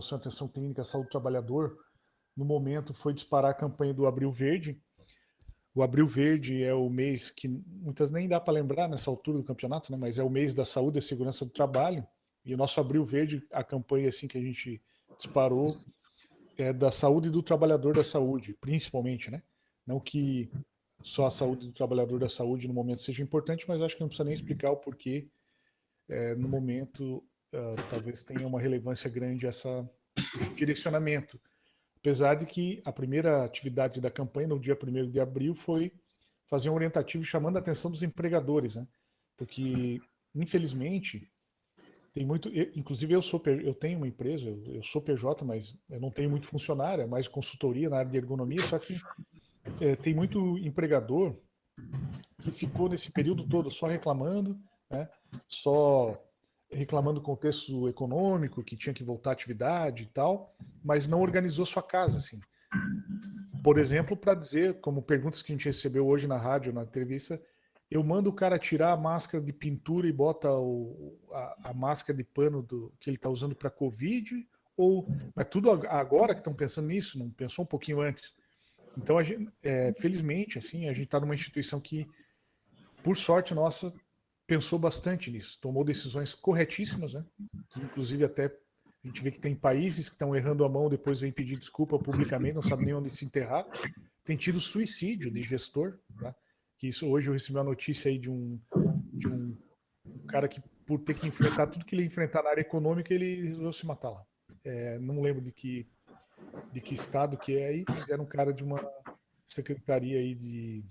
Promoção e Atenção Clínica à Saúde do Trabalhador, no momento, foi disparar a campanha do Abril Verde. O Abril Verde é o mês que muitas nem dá para lembrar nessa altura do campeonato, né? Mas é o mês da saúde e segurança do trabalho. E o nosso Abril Verde, a campanha assim que a gente disparou, é da saúde do trabalhador da saúde, principalmente, né? Não que só a saúde do trabalhador da saúde no momento seja importante, mas acho que não precisa nem explicar o porquê no momento talvez tenha uma relevância grande esse direcionamento. Apesar de que a primeira atividade da campanha, no dia 1º de abril, foi fazer um orientativo chamando a atenção dos empregadores, né? Porque, infelizmente, tem muito... Inclusive, eu tenho uma empresa, eu sou PJ, mas eu não tenho muito funcionário, é mais consultoria na área de ergonomia, só que tem muito empregador que ficou nesse período todo só reclamando, né? Só reclamando do contexto econômico, que tinha que voltar à atividade e tal, mas não organizou sua casa, assim. Por exemplo, para dizer, como perguntas que a gente recebeu hoje na rádio, na entrevista, eu mando o cara tirar a máscara de pintura e bota a máscara de pano que ele está usando para Covid, ou é tudo agora que estão pensando nisso, não pensou um pouquinho antes? Então, felizmente, assim, a gente está numa instituição que, por sorte nossa, pensou bastante nisso, tomou decisões corretíssimas, né? Que inclusive até a gente vê que tem países que estão errando a mão, depois vem pedir desculpa publicamente, não sabe nem onde se enterrar. Tem tido suicídio de gestor, tá? Que isso hoje eu recebi uma notícia aí de um cara que, por ter que enfrentar tudo que ele enfrentar na área econômica, ele resolveu se matar lá. Não lembro de que estado que é aí, mas era um cara de uma secretaria aí de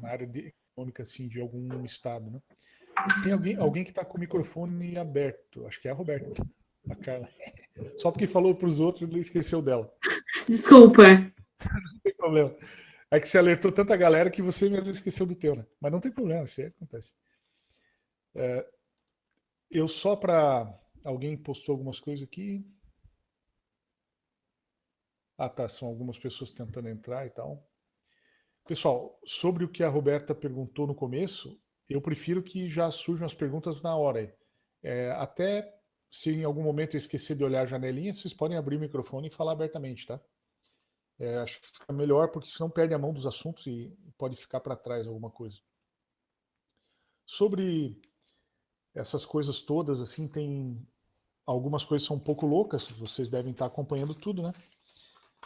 na área econômica assim, de algum estado, né? Tem alguém que está com o microfone aberto, acho que é a Roberta, a Carla. Só porque falou para os outros, ele esqueceu dela. Desculpa. Não tem problema. É que você alertou tanta galera que você mesmo esqueceu do teu, né? Mas não tem problema, isso aí acontece. Eu só para... Alguém postou algumas coisas aqui. Ah, tá, são algumas pessoas tentando entrar e tal. Pessoal, sobre o que a Roberta perguntou no começo, eu prefiro que já surjam as perguntas na hora. Até se em algum momento eu esquecer de olhar a janelinha, vocês podem abrir o microfone e falar abertamente, tá? Acho que fica melhor, porque senão perde a mão dos assuntos e pode ficar para trás alguma coisa. Sobre essas coisas todas, assim, tem algumas coisas que são um pouco loucas, vocês devem estar acompanhando tudo, né?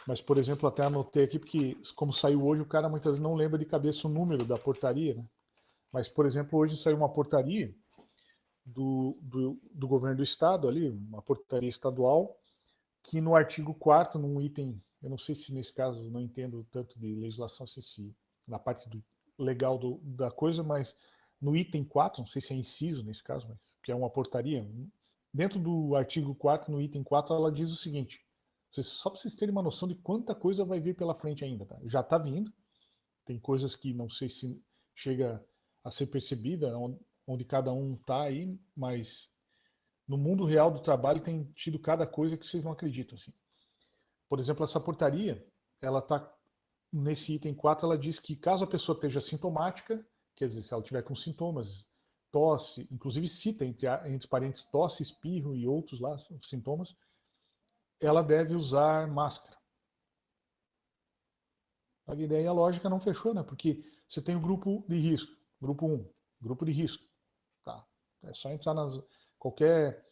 Mas, por exemplo, até anotei aqui, porque como saiu hoje, o cara muitas vezes não lembra de cabeça o número da portaria, né? Mas, por exemplo, hoje saiu uma portaria do governo do estado ali, uma portaria estadual, que no artigo 4º, num item, eu não sei se nesse caso, não entendo tanto de legislação, se na parte legal da coisa, mas no item 4, não sei se é inciso nesse caso, mas que é uma portaria, dentro do artigo 4º, no item 4, ela diz o seguinte, só para vocês terem uma noção de quanta coisa vai vir pela frente ainda, tá? Já está vindo, tem coisas que não sei se chega a ser percebida, onde cada um está aí, mas no mundo real do trabalho tem tido cada coisa que vocês não acreditam. Assim. Por exemplo, essa portaria, ela está nesse item 4, ela diz que caso a pessoa esteja sintomática, quer dizer, se ela tiver com sintomas, tosse, inclusive cita entre parênteses tosse, espirro e outros lá, sintomas, ela deve usar máscara. A ideia lógica não fechou, né? Porque você tem o grupo de risco, grupo 1, grupo de risco. Tá. É só entrar qualquer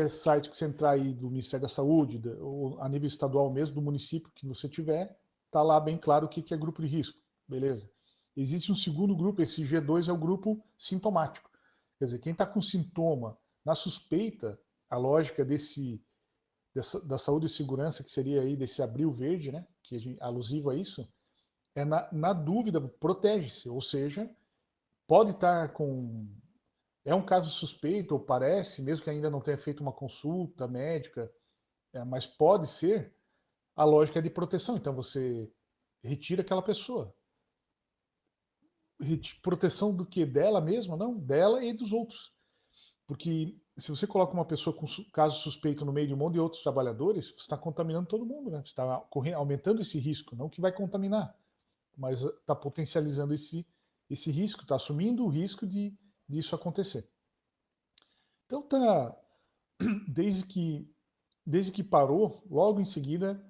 site que você entrar aí do Ministério da Saúde, ou a nível estadual mesmo, do município que você tiver, tá lá bem claro o que é grupo de risco. Beleza. Existe um segundo grupo, esse G2 é o grupo sintomático. Quer dizer, quem está com sintoma na suspeita, a lógica da saúde e segurança, que seria aí desse abril verde, né, que é alusivo a isso, é na dúvida, protege-se, ou seja, pode estar com... É um caso suspeito, ou parece, mesmo que ainda não tenha feito uma consulta médica, mas pode ser, a lógica é de proteção, então você retira aquela pessoa. Proteção do que? Dela mesma? Não, dela e dos outros. Porque se você coloca uma pessoa com caso suspeito no meio de um monte de outros trabalhadores, você está contaminando todo mundo, né? Você está aumentando esse risco, não que vai contaminar, mas está potencializando esse risco, está assumindo o risco disso acontecer. Então desde que desde que parou, logo em seguida,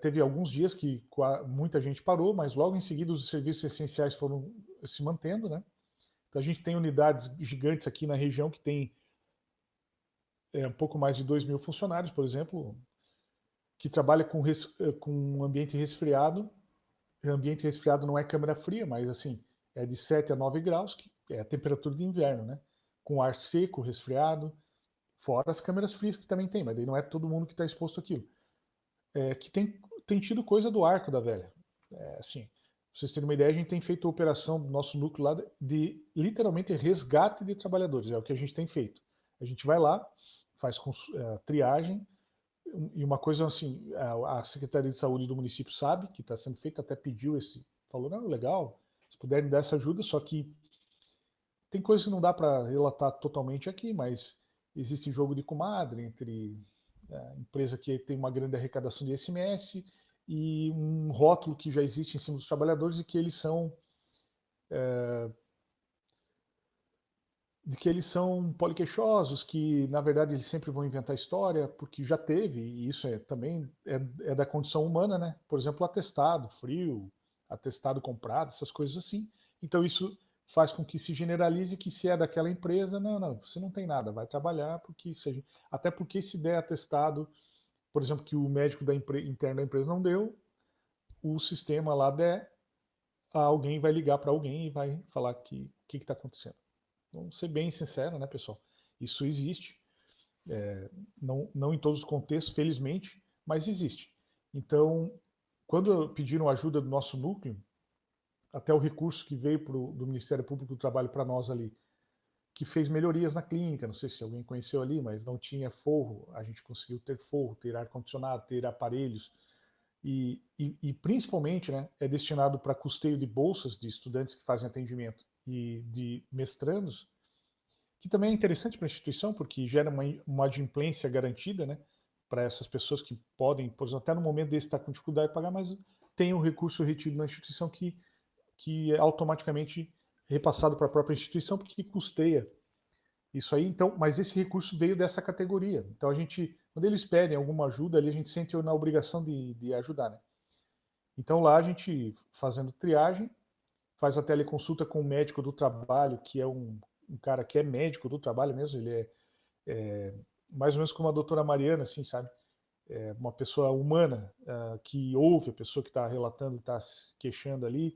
teve alguns dias que muita gente parou, mas logo em seguida os serviços essenciais foram se mantendo, né? Então a gente tem unidades gigantes aqui na região que tem um pouco mais de 2.000 funcionários, por exemplo, que trabalha com ambiente resfriado. Ambiente resfriado não é câmara fria, mas assim, é de 7 a 9 graus, que é a temperatura de inverno, né? Com ar seco, resfriado, fora as câmeras frias que também tem, mas daí não é todo mundo que está exposto àquilo. Que tem tido coisa do arco da velha. Assim, pra vocês terem uma ideia, a gente tem feito a operação do nosso núcleo lá de literalmente resgate de trabalhadores, é o que a gente tem feito. A gente vai lá, faz triagem, e uma coisa assim, a Secretaria de Saúde do município sabe que está sendo feito, até pediu falou, não, legal, se puderem dar essa ajuda, só que tem coisas que não dá para relatar totalmente aqui, mas existe jogo de comadre entre a empresa que tem uma grande arrecadação de ICMS e um rótulo que já existe em cima dos trabalhadores de que eles são poliqueixosos, que na verdade eles sempre vão inventar história, porque já teve, e isso também é da condição humana, né? Por exemplo, atestado frio, atestado comprado, essas coisas assim. Então isso faz com que se generalize que se é daquela empresa, não, você não tem nada, vai trabalhar, porque até porque se der atestado, por exemplo, que o médico interno da empresa não deu, o sistema lá der, alguém vai ligar para alguém e vai falar que está acontecendo. Vamos ser bem sincero, né, pessoal? Isso existe, não em todos os contextos, felizmente, mas existe. Então, quando pediram ajuda do nosso núcleo, até o recurso que veio do Ministério Público do Trabalho para nós ali, que fez melhorias na clínica, não sei se alguém conheceu ali, mas não tinha forro, a gente conseguiu ter forro, ter ar-condicionado, ter aparelhos, e principalmente, né, é destinado para custeio de bolsas de estudantes que fazem atendimento e de mestrandos, que também é interessante para a instituição, porque gera uma adimplência garantida, né, para essas pessoas que podem, por exemplo, até no momento desse estar com dificuldade de pagar, mas tem um recurso retido na instituição que é automaticamente repassado para a própria instituição, porque custeia isso aí. Então, mas esse recurso veio dessa categoria. Então, quando eles pedem alguma ajuda, ali a gente sente na obrigação de ajudar, né? Então, lá a gente, fazendo triagem, faz a teleconsulta com o médico do trabalho, que é um cara que é médico do trabalho mesmo, ele é mais ou menos como a doutora Mariana, assim, sabe? É uma pessoa humana, que ouve a pessoa que está relatando, está se queixando ali.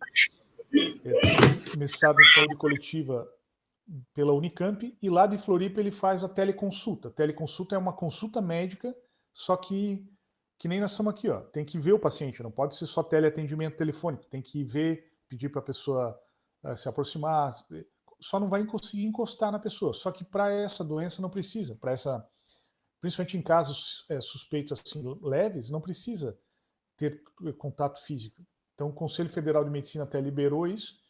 Tem mestrado em saúde coletiva pela Unicamp, e lá de Floripa ele faz a teleconsulta. A teleconsulta é uma consulta médica, só que nem nós estamos aqui, ó. Tem que ver o paciente, não pode ser só teleatendimento telefônico, tem que ver, pedir para a pessoa se aproximar, só não vai conseguir encostar na pessoa. Só que para essa doença não precisa, principalmente em casos suspeitos assim leves, não precisa ter contato físico. Então o Conselho Federal de Medicina até liberou isso,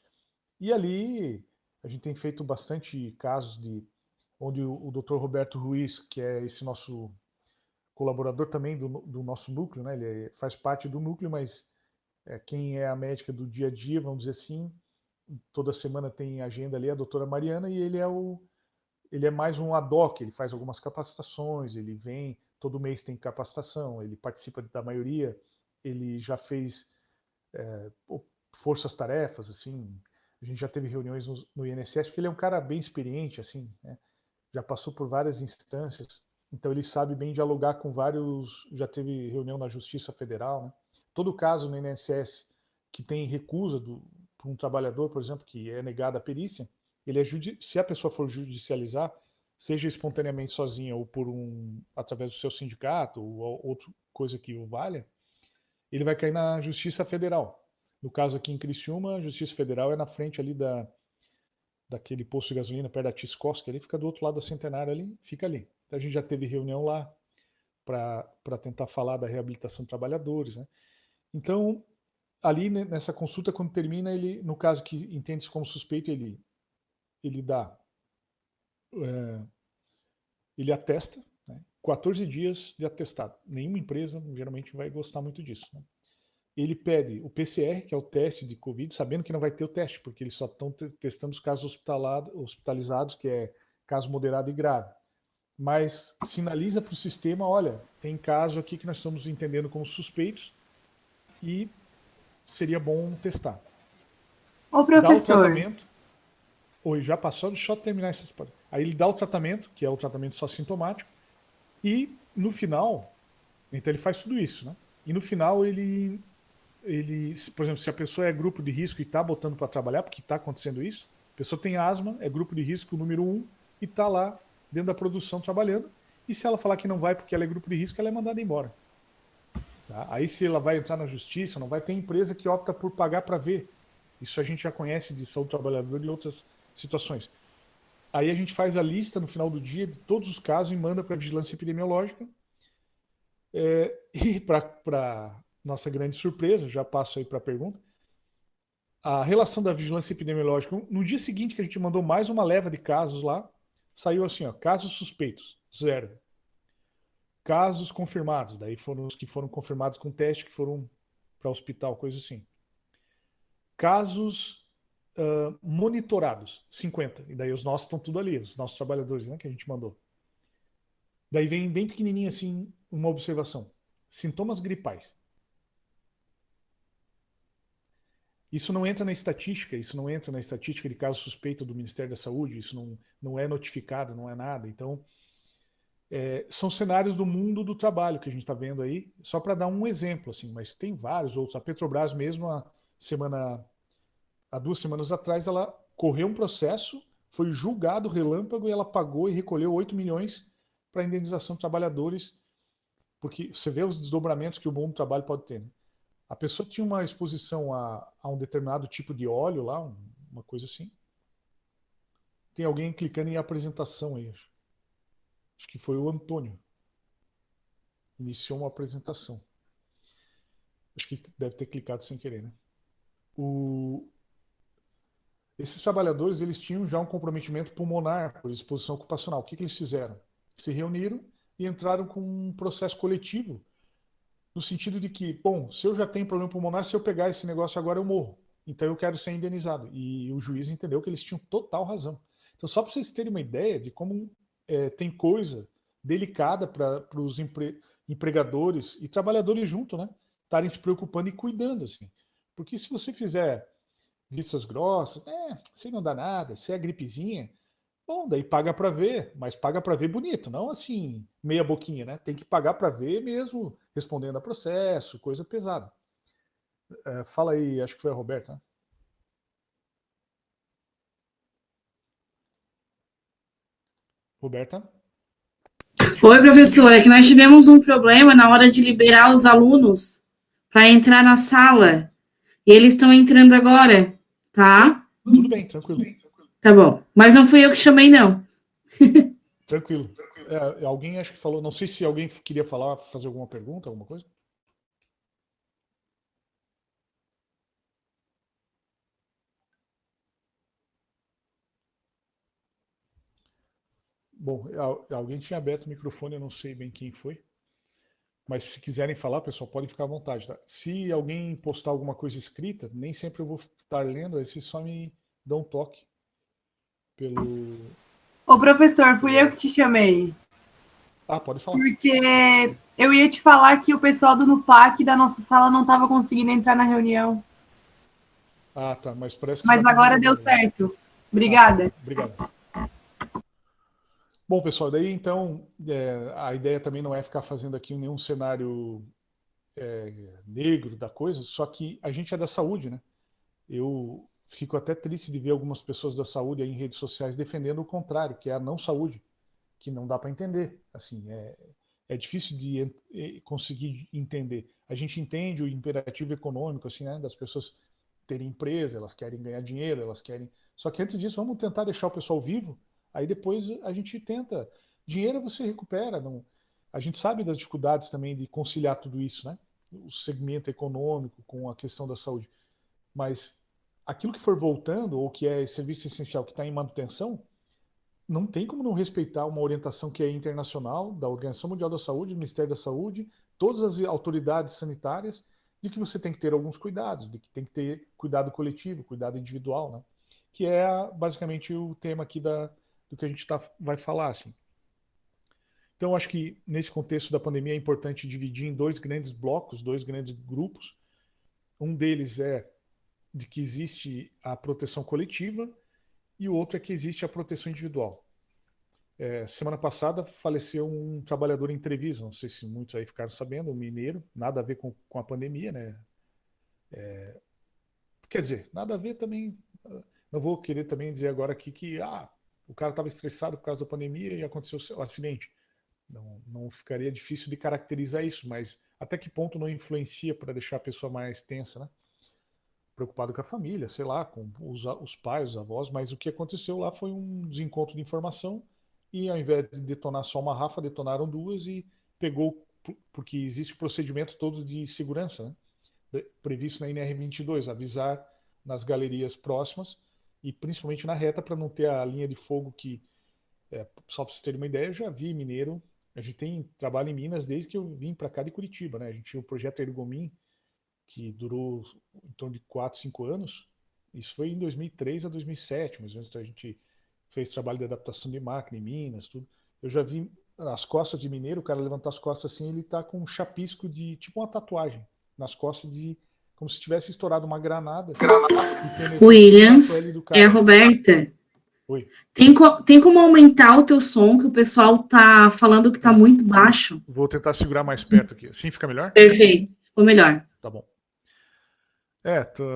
e ali a gente tem feito bastante casos onde o Dr. Roberto Ruiz, que é esse nosso colaborador também do nosso núcleo, né? Ele faz parte do núcleo, mas quem é a médica do dia a dia, vamos dizer assim, toda semana tem agenda ali, a doutora Mariana, e ele é mais um ad hoc, ele faz algumas capacitações, ele vem, todo mês tem capacitação, ele participa da maioria, ele já fez forças-tarefas, assim, a gente já teve reuniões no INSS, porque ele é um cara bem experiente, assim, né? Já passou por várias instâncias, então ele sabe bem dialogar com vários, já teve reunião na Justiça Federal, né? Todo caso no INSS que tem recusa para um trabalhador, por exemplo, que é negada a perícia, se a pessoa for judicializar, seja espontaneamente sozinha ou através do seu sindicato ou outra coisa que o valha, ele vai cair na Justiça Federal. No caso aqui em Criciúma, a Justiça Federal é na frente ali daquele posto de gasolina perto da Tiscos, que ali fica do outro lado da Centenária, ali, fica ali. Então a gente já teve reunião lá para tentar falar da reabilitação de trabalhadores, né? Então, ali nessa consulta, quando termina, ele, no caso que entende-se como suspeito, ele dá, ele atesta, né? 14 dias de atestado. Nenhuma empresa geralmente vai gostar muito disso, né? Ele pede o PCR, que é o teste de Covid, sabendo que não vai ter o teste, porque eles só estão testando os casos hospitalizados, que é caso moderado e grave. mas sinaliza para o sistema, olha, tem caso aqui que nós estamos entendendo como suspeitos e seria bom testar. Ô, Dá o professor. tratamento. Oi, já passou, deixa eu só terminar essa história. Aí ele dá o tratamento, que é o tratamento só sintomático, e no final, então ele faz tudo isso, né? E no final por exemplo, se a pessoa é grupo de risco e está botando para trabalhar, porque está acontecendo isso, a pessoa tem asma, é grupo de risco número 1 e está lá dentro da produção trabalhando, e se ela falar que não vai porque ela é grupo de risco, ela é mandada embora. Tá? Aí se ela vai entrar na justiça, não vai ter empresa que opta por pagar para ver. Isso a gente já conhece de saúde do trabalhador e outras situações. Aí a gente faz a lista no final do dia de todos os casos e manda para a vigilância epidemiológica. E para nossa grande surpresa, já passo aí para a pergunta, a relação da vigilância epidemiológica, no dia seguinte que a gente mandou mais uma leva de casos lá, saiu assim, ó, casos suspeitos, 0. Casos confirmados, daí foram os que foram confirmados com teste, que foram para hospital, coisa assim. Casos monitorados, 50. E daí os nossos estão tudo ali, os nossos trabalhadores, né, que a gente mandou. Daí vem bem pequenininho assim, uma observação. Sintomas gripais. Isso não entra na estatística, isso não entra na estatística de caso suspeito do Ministério da Saúde, isso não é notificado, não é nada. Então, são cenários do mundo do trabalho que a gente está vendo aí, só para dar um exemplo, assim, mas tem vários outros. A Petrobras mesmo, há 2 semanas atrás, ela correu um processo, foi julgado relâmpago e ela pagou e recolheu 8 milhões para indenização de trabalhadores, porque você vê os desdobramentos que o mundo do trabalho pode ter. Né? A pessoa tinha uma exposição a um determinado tipo de óleo lá, uma coisa assim. Tem alguém clicando em apresentação aí. Acho que foi o Antônio. Iniciou uma apresentação. Acho que deve ter clicado sem querer, né? O... Esses trabalhadores, eles tinham já um comprometimento pulmonar por exposição ocupacional. O que eles fizeram? Se reuniram e entraram com um processo coletivo, no sentido de que, bom, se eu já tenho problema pulmonar, se eu pegar esse negócio agora eu morro. Então eu quero ser indenizado. E o juiz entendeu que eles tinham total razão. Então, só para vocês terem uma ideia de como tem coisa delicada para os empregadores e trabalhadores junto, né? Estarem se preocupando e cuidando, assim. Porque se você fizer vistas grossas, se não dá nada, se é gripezinha, bom, daí paga para ver, mas paga para ver bonito, não assim, meia boquinha, né? Tem que pagar para ver mesmo, respondendo a processo, coisa pesada. Fala aí, acho que foi a Roberta. Né? Roberta? Oi, professora, é que nós tivemos um problema na hora de liberar os alunos para entrar na sala. E eles estão entrando agora, tá? Tudo bem, tranquilo. Tá bom. Mas não fui eu que chamei, não. Tranquilo. Alguém acho que falou, não sei se alguém queria falar, fazer alguma pergunta, alguma coisa. Bom, alguém tinha aberto o microfone, eu não sei bem quem foi. Mas se quiserem falar, pessoal, podem ficar à vontade. Tá? Se alguém postar alguma coisa escrita, nem sempre eu vou estar lendo, aí vocês só me dão um toque pelo. Ô, professor, fui eu que te chamei. Ah, pode falar. Porque eu ia te falar que o pessoal do NUPAC da nossa sala não estava conseguindo entrar na reunião. Ah, tá, mas parece que já Mas está agora deu resolvido. Né? certo. Obrigada. Tá. Obrigado. Bom, pessoal, daí então a ideia também não é ficar fazendo aqui nenhum cenário negro da coisa, só que a gente é da saúde, né? Eu fico até triste de ver algumas pessoas da saúde aí em redes sociais defendendo o contrário, que é a não saúde, que não dá para entender. Assim, é difícil de conseguir entender. A gente entende o imperativo econômico, assim, né, das pessoas terem empresa, elas querem ganhar dinheiro, elas querem. Só que antes disso, vamos tentar deixar o pessoal vivo. Aí depois a gente tenta. Dinheiro você recupera. Não... A gente sabe das dificuldades também de conciliar tudo isso, né? O segmento econômico com a questão da saúde. Mas aquilo que for voltando, ou que é serviço essencial, que está em manutenção, não tem como não respeitar uma orientação que é internacional, da Organização Mundial da Saúde, do Ministério da Saúde, todas as autoridades sanitárias, de que você tem que ter alguns cuidados, de que tem que ter cuidado coletivo, cuidado individual, né? Que é basicamente o tema aqui do que a gente vai falar. Assim. Então, acho que nesse contexto da pandemia é importante dividir em 2 grandes blocos, 2 grandes grupos. Um deles é de que existe a proteção coletiva e o outro é que existe a proteção individual. Semana passada faleceu um trabalhador em Treviso, não sei se muitos aí ficaram sabendo, um mineiro, nada a ver com a pandemia, né? Quer dizer, nada a ver também, não vou querer também dizer agora aqui que o cara estava estressado por causa da pandemia e aconteceu o acidente. Não ficaria difícil de caracterizar isso, mas até que ponto não influencia para deixar a pessoa mais tensa, né? Preocupado com a família, sei lá, com os pais, os avós, mas o que aconteceu lá foi um desencontro de informação e ao invés de detonar só uma Rafa, detonaram 2 e pegou, porque existe o procedimento todo de segurança, né? Previsto na NR22, avisar nas galerias próximas e principalmente na reta para não ter a linha de fogo que, só para vocês terem uma ideia, eu já vi mineiro, a gente tem trabalho em Minas desde que eu vim para cá de Curitiba, né? A gente tinha o projeto Ergomin, que durou em torno de 4, 5 anos. Isso foi em 2003 a 2007, mais ou menos. Então a gente fez trabalho de adaptação de máquina em Minas, tudo. Eu já vi as costas de mineiro, o cara levantar as costas assim, ele tá com um chapisco de tipo uma tatuagem nas costas, como se tivesse estourado uma granada. Williams, é a Roberta. Oi. Tem como aumentar o teu som, que o pessoal tá falando que tá muito baixo? Vou tentar segurar mais perto aqui. Assim fica melhor? Perfeito, ficou melhor. Tá bom.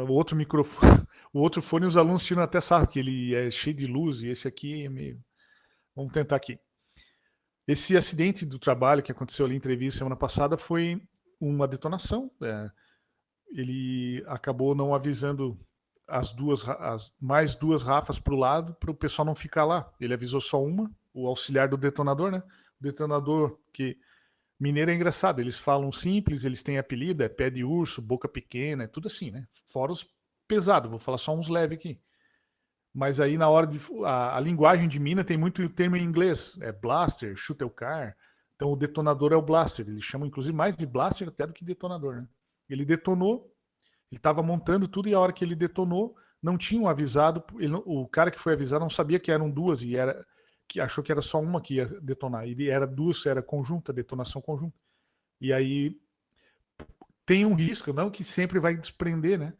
O outro microfone, o outro fone os alunos tiram até sarro que ele é cheio de luz e esse aqui é meio... Vamos tentar aqui. Esse acidente do trabalho que aconteceu ali em Treviso semana passada foi uma detonação. Ele acabou não avisando as mais 2 Rafas para o lado para o pessoal não ficar lá. Ele avisou só uma, o auxiliar do detonador, né? O detonador que... Mineiro é engraçado, eles falam simples, eles têm apelido, é pé de urso, boca pequena, é tudo assim, né? Fora os pesados, vou falar só uns leves aqui. Mas aí na hora de... A linguagem de mina tem muito termo em inglês, é blaster, shooter car. Então o detonador é o blaster, eles chamam inclusive mais de blaster até do que detonador, né? Ele detonou, ele estava montando tudo e a hora que ele detonou, não tinham avisado, o cara que foi avisar não sabia que eram 2 e que achou que era só uma que ia detonar. E era 2, era conjunta, detonação conjunta. E aí tem um risco, não que sempre vai desprender, né,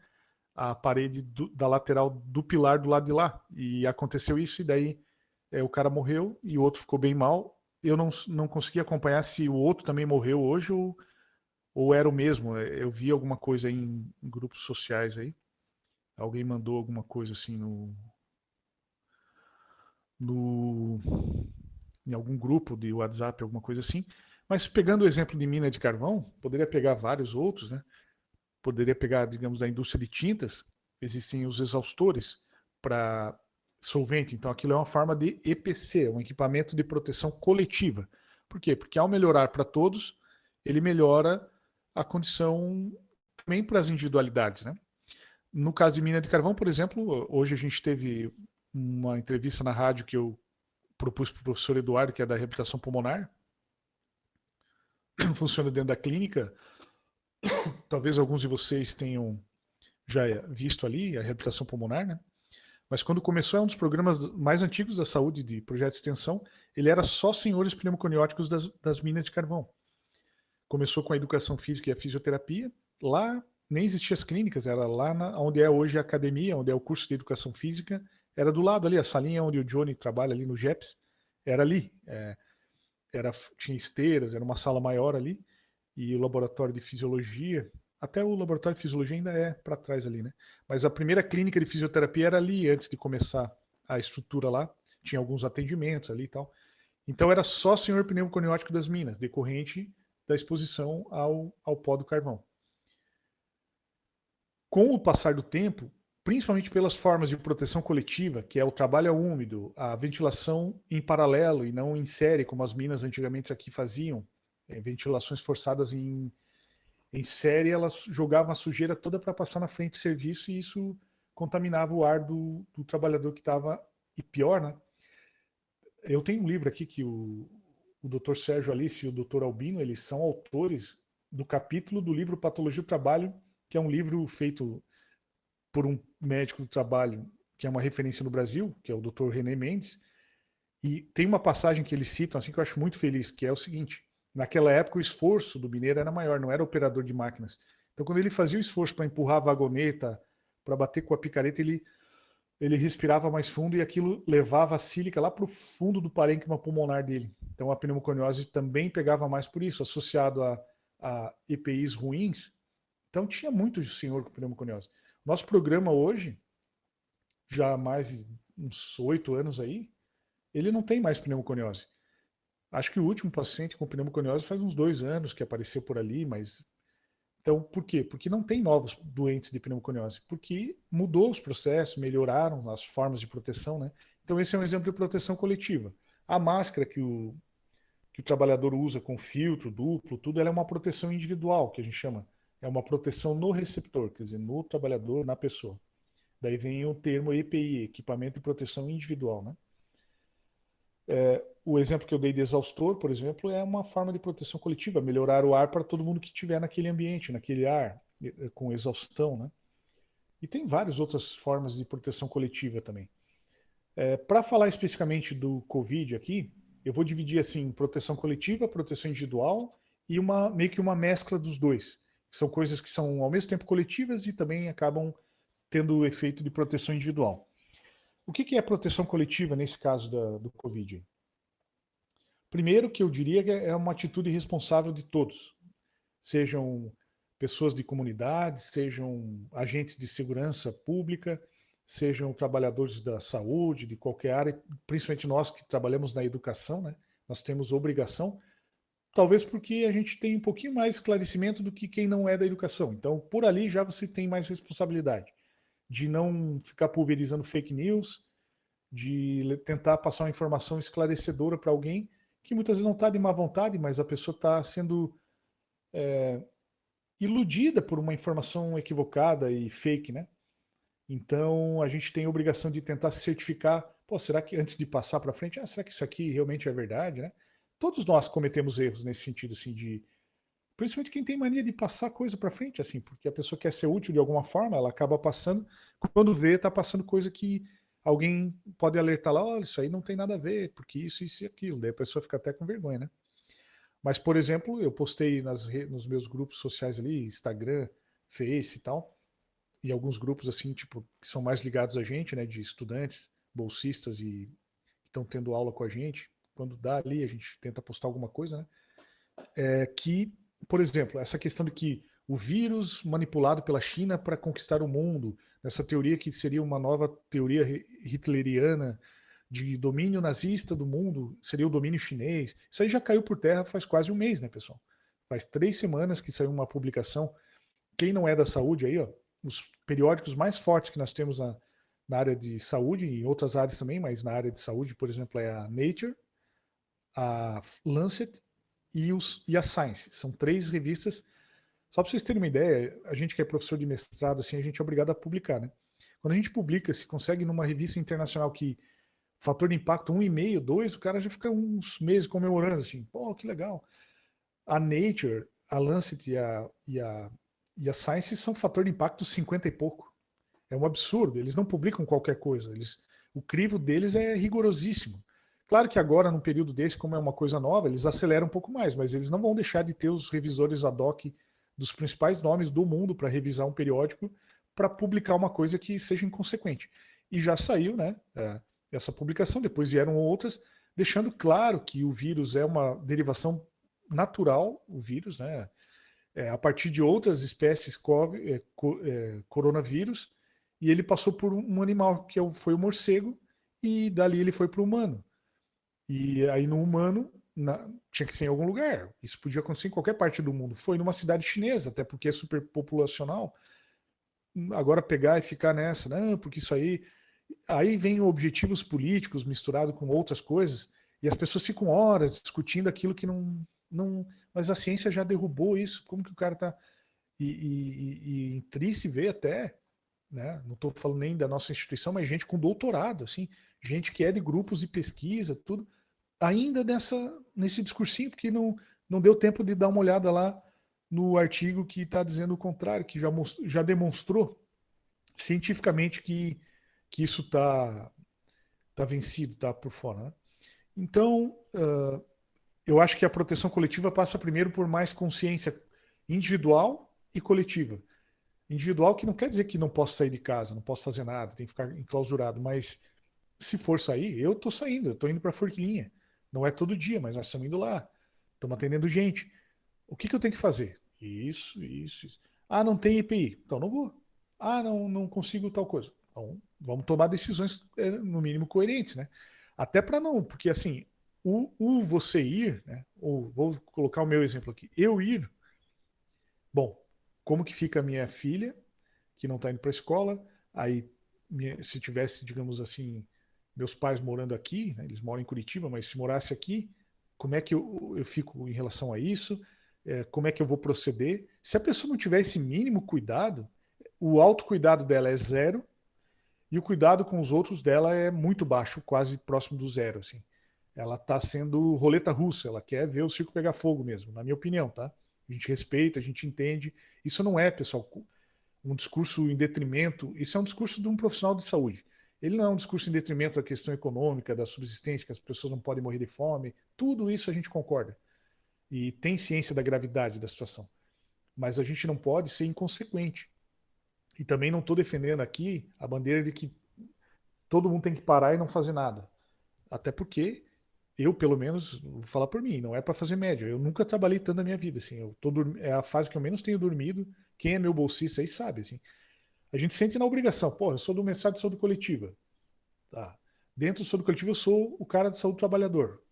a parede da lateral do pilar do lado de lá. E aconteceu isso e daí o cara morreu e o outro ficou bem mal. Eu não consegui acompanhar se o outro também morreu hoje ou era o mesmo. Eu vi alguma coisa aí em grupos sociais aí. Alguém mandou alguma coisa assim em algum grupo de WhatsApp, alguma coisa assim. Mas pegando o exemplo de mina de carvão, poderia pegar vários outros, né? Poderia pegar, digamos, da indústria de tintas, existem os exaustores para solvente. Então aquilo é uma forma de EPC, um equipamento de proteção coletiva. Por quê? Porque ao melhorar para todos, ele melhora a condição também para as individualidades, né? No caso de mina de carvão, por exemplo, hoje a gente teve uma entrevista na rádio que eu propus para o professor Eduardo, que é da reabilitação pulmonar. Funciona dentro da clínica. Talvez alguns de vocês tenham já visto ali a reabilitação pulmonar, né? Mas quando começou, é um dos programas mais antigos da saúde, de projeto de extensão, ele era só senhores pneumoconióticos das minas de carvão. Começou com a educação física e a fisioterapia. Lá nem existiam as clínicas, era lá onde é hoje a academia, onde é o curso de educação física. Era do lado ali, a salinha onde o Johnny trabalha ali no GEPS, era ali. Tinha esteiras, era uma sala maior ali, e o laboratório de fisiologia, até o laboratório de fisiologia ainda é para trás ali, né? Mas a primeira clínica de fisioterapia era ali, antes de começar a estrutura lá, tinha alguns atendimentos ali e tal. Então era só senhor pneumoconiótico das minas, decorrente da exposição ao pó do carvão. Com o passar do tempo, principalmente pelas formas de proteção coletiva, que é o trabalho úmido, a ventilação em paralelo e não em série, como as minas antigamente aqui faziam, ventilações forçadas em série, elas jogavam a sujeira toda para passar na frente de serviço e isso contaminava o ar do trabalhador que estava, e pior, né? Eu tenho um livro aqui que o Dr. Sérgio Alice e o Dr. Albino, eles são autores do capítulo do livro Patologia do Trabalho, que é um livro feito por um médico do trabalho, que é uma referência no Brasil, que é o Dr. René Mendes, E tem uma passagem que eles citam, assim, que eu acho muito feliz, que é o seguinte: naquela época o esforço do mineiro era maior, não era operador de máquinas. Então, quando ele fazia o esforço para empurrar a vagoneta, para bater com a picareta, ele respirava mais fundo e aquilo levava a sílica lá para o fundo do parênquima pulmonar dele. Então, a pneumoconiose também pegava mais por isso, associado a EPIs ruins. Então, tinha muito senhor com pneumoconiose. Nosso programa hoje, já há mais uns 8 anos aí, ele não tem mais pneumoconiose. Acho que o último paciente com pneumoconiose faz uns 2 anos que apareceu por ali, mas... Então, por quê? Porque não tem novos doentes de pneumoconiose. Porque mudou os processos, melhoraram as formas de proteção, né? Então, esse é um exemplo de proteção coletiva. A máscara que o trabalhador usa com filtro duplo, tudo, ela é uma proteção individual, que a gente chama. É uma proteção no receptor, quer dizer, no trabalhador, na pessoa. Daí vem o termo EPI, equipamento de proteção individual, né? O exemplo que eu dei de exaustor, por exemplo, é uma forma de proteção coletiva, melhorar o ar para todo mundo que estiver naquele ambiente, naquele ar, com exaustão, né? E tem várias outras formas de proteção coletiva também. Para falar especificamente do Covid aqui, eu vou dividir assim, proteção coletiva, proteção individual e meio que uma mescla dos dois. São coisas que são ao mesmo tempo coletivas e também acabam tendo o efeito de proteção individual. O que é proteção coletiva nesse caso do Covid? Primeiro, que eu diria que é uma atitude responsável de todos, sejam pessoas de comunidade, sejam agentes de segurança pública, sejam trabalhadores da saúde, de qualquer área, principalmente nós que trabalhamos na educação, né? Nós temos obrigação, talvez porque a gente tem um pouquinho mais esclarecimento do que quem não é da educação. Então, por ali já você tem mais responsabilidade de não ficar pulverizando fake news, de tentar passar uma informação esclarecedora para alguém que muitas vezes não está de má vontade, mas a pessoa está sendo iludida por uma informação equivocada e fake, né? Então a gente tem a obrigação de tentar se certificar. Pô, será que antes de passar para frente, será que isso aqui realmente é verdade, né? Todos nós cometemos erros nesse sentido, assim, principalmente quem tem mania de passar coisa para frente, assim, porque a pessoa quer ser útil de alguma forma, ela acaba passando, quando vê, tá passando coisa que alguém pode alertar lá, olha, isso aí não tem nada a ver, porque isso e aquilo, daí a pessoa fica até com vergonha, né? Mas, por exemplo, eu postei nos meus grupos sociais ali, Instagram, Face e tal, e alguns grupos assim, tipo, que são mais ligados a gente, né, de estudantes, bolsistas e que estão tendo aula com a gente, quando dá ali, a gente tenta postar alguma coisa, né? Que, por exemplo, essa questão de que o vírus manipulado pela China para conquistar o mundo, essa teoria que seria uma nova teoria hitleriana de domínio nazista do mundo, seria o domínio chinês. Isso aí já caiu por terra faz quase um mês, né, pessoal? Faz 3 semanas que saiu uma publicação. Quem não é da saúde aí, ó, os periódicos mais fortes que nós temos na área de saúde, e em outras áreas também, mas na área de saúde, por exemplo, é a Nature, a Lancet e a Science. São 3 revistas. Só para vocês terem uma ideia, a gente que é professor de mestrado, assim, a gente é obrigado a publicar, né? Quando a gente publica, se consegue numa revista internacional que fator de impacto 1,5, 2, o cara já fica uns meses comemorando, assim, pô, que legal. A Nature, a Lancet e a Science são fator de impacto 50 e pouco. É um absurdo, eles não publicam qualquer coisa, o crivo deles é rigorosíssimo. Claro que agora, num período desse, como é uma coisa nova, eles aceleram um pouco mais, mas eles não vão deixar de ter os revisores ad hoc dos principais nomes do mundo para revisar um periódico para publicar uma coisa que seja inconsequente. E já saiu, né, essa publicação, depois vieram outras, deixando claro que o vírus é uma derivação natural, o vírus, né, a partir de outras espécies coronavírus, e ele passou por um animal, que foi o morcego, e dali ele foi para o humano. E aí no humano, tinha que ser em algum lugar. Isso podia acontecer em qualquer parte do mundo. Foi numa cidade chinesa, até porque é superpopulacional. Agora pegar e ficar nessa, não, porque isso aí... Aí vem objetivos políticos misturado com outras coisas, e as pessoas ficam horas discutindo aquilo que não... Mas a ciência já derrubou isso. Como que o cara tá... E triste ver até... Né? Não estou falando nem da nossa instituição, mas gente com doutorado, assim, gente que é de grupos de pesquisa, tudo, ainda nesse discursinho, porque não deu tempo de dar uma olhada lá no artigo que está dizendo o contrário, que já demonstrou cientificamente que isso está vencido, está por fora. Né? Então, eu acho que a proteção coletiva passa primeiro por mais consciência individual e coletiva. Individual que não quer dizer que não posso sair de casa, não posso fazer nada, tem que ficar enclausurado, mas se for sair, eu estou saindo, eu estou indo para a Forquilinha. Não é todo dia, mas nós estamos indo lá, estamos atendendo gente. O que eu tenho que fazer? Isso. Ah, não tem EPI, então não vou. Ah, não consigo tal coisa. Então, vamos tomar decisões, no mínimo, coerentes, né? Até para não, porque assim, o você ir, né? Ou vou colocar o meu exemplo aqui. Eu ir, bom, como que fica a minha filha, que não está indo para a escola? Aí, se tivesse, digamos assim, meus pais morando aqui, né? Eles moram em Curitiba, mas se morasse aqui, como é que eu fico em relação a isso? Como é que eu vou proceder? Se a pessoa não tiver esse mínimo cuidado, o autocuidado dela é zero e o cuidado com os outros dela é muito baixo, quase próximo do zero, assim. Ela está sendo roleta russa, ela quer ver o circo pegar fogo mesmo, na minha opinião, tá? A gente respeita, a gente entende. Isso não é, pessoal, um discurso em detrimento, isso é um discurso de um profissional de saúde. Ele não é um discurso em detrimento da questão econômica, da subsistência, que as pessoas não podem morrer de fome. Tudo isso a gente concorda. E tem ciência da gravidade da situação. Mas a gente não pode ser inconsequente. E também não estou defendendo aqui a bandeira de que todo mundo tem que parar e não fazer nada. Até porque eu, pelo menos, vou falar por mim, não é para fazer média. Eu nunca trabalhei tanto na minha vida. Assim, é a fase que eu menos tenho dormido. Quem é meu bolsista aí sabe. Assim, a gente sente na obrigação. Pô, eu sou do mestrado de saúde coletiva. Tá. Dentro do saúde coletiva eu sou o cara de saúde trabalhador.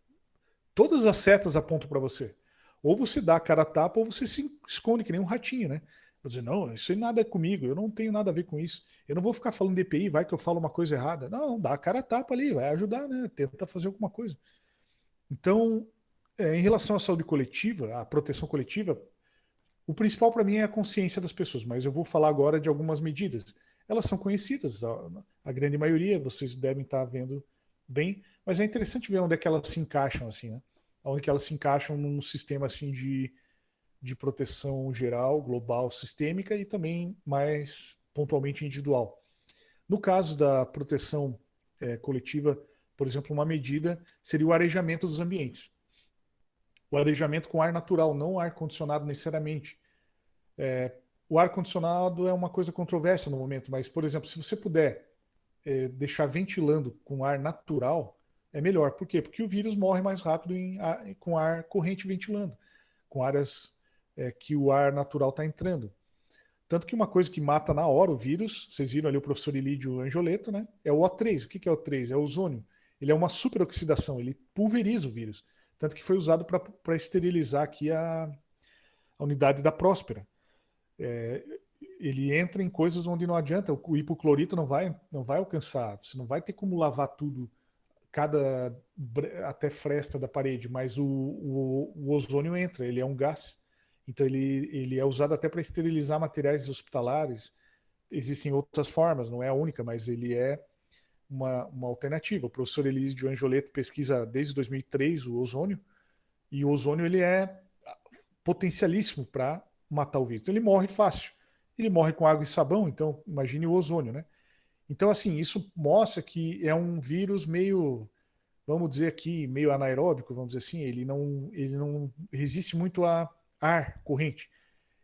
Todas as setas apontam para você. Ou você dá a cara a tapa ou você se esconde que nem um ratinho, né? Vou dizer, não, isso aí nada é comigo, eu não tenho nada a ver com isso. Eu não vou ficar falando de EPI, vai que eu falo uma coisa errada. Não, dá a cara a tapa ali, vai ajudar, né? Tenta fazer alguma coisa. Então, em relação à saúde coletiva, à proteção coletiva, o principal para mim é a consciência das pessoas, mas eu vou falar agora de algumas medidas. Elas são conhecidas, a grande maioria, vocês devem estar vendo bem, mas é interessante ver onde é que elas se encaixam, assim, né? Onde que elas se encaixam num sistema assim de proteção geral, global, sistêmica e também mais pontualmente individual. No caso da proteção coletiva, por exemplo, uma medida seria o arejamento dos ambientes. O arejamento com ar natural, não ar condicionado necessariamente. O ar condicionado é uma coisa controversa no momento, mas, por exemplo, se você puder deixar ventilando com ar natural, é melhor. Por quê? Porque o vírus morre mais rápido com ar corrente ventilando, com áreas que o ar natural está entrando. Tanto que uma coisa que mata na hora o vírus, vocês viram ali o professor Ilídio Angioleto, né? É o O3. O que é o O3? É o ozônio. Ele é uma superoxidação, ele pulveriza o vírus. Tanto que foi usado para esterilizar aqui a unidade da Próspera. Ele entra em coisas onde não adianta, o hipoclorito não vai alcançar, você não vai ter como lavar tudo, até fresta da parede, mas o ozônio entra, ele é um gás. Então ele é usado até para esterilizar materiais hospitalares. Existem outras formas, não é a única, mas ele é uma alternativa. O professor Elísio Angioleto pesquisa desde 2003 o ozônio, e o ozônio ele é potencialíssimo para matar o vírus. Ele morre fácil. Ele morre com água e sabão, então imagine o ozônio, né? Então, assim, isso mostra que é um vírus meio, vamos dizer aqui, meio anaeróbico, vamos dizer assim, ele não resiste muito a ar corrente.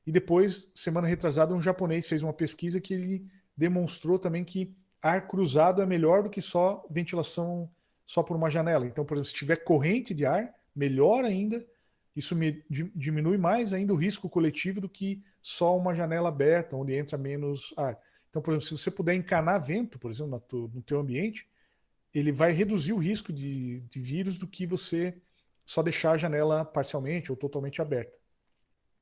E depois, semana retrasada, um japonês fez uma pesquisa que ele demonstrou também que ar cruzado é melhor do que só ventilação só por uma janela. Então, por exemplo, se tiver corrente de ar, melhor ainda, isso diminui mais ainda o risco coletivo do que só uma janela aberta, onde entra menos ar. Então, por exemplo, se você puder encanar vento, por exemplo, no teu ambiente, ele vai reduzir o risco de vírus do que você só deixar a janela parcialmente ou totalmente aberta.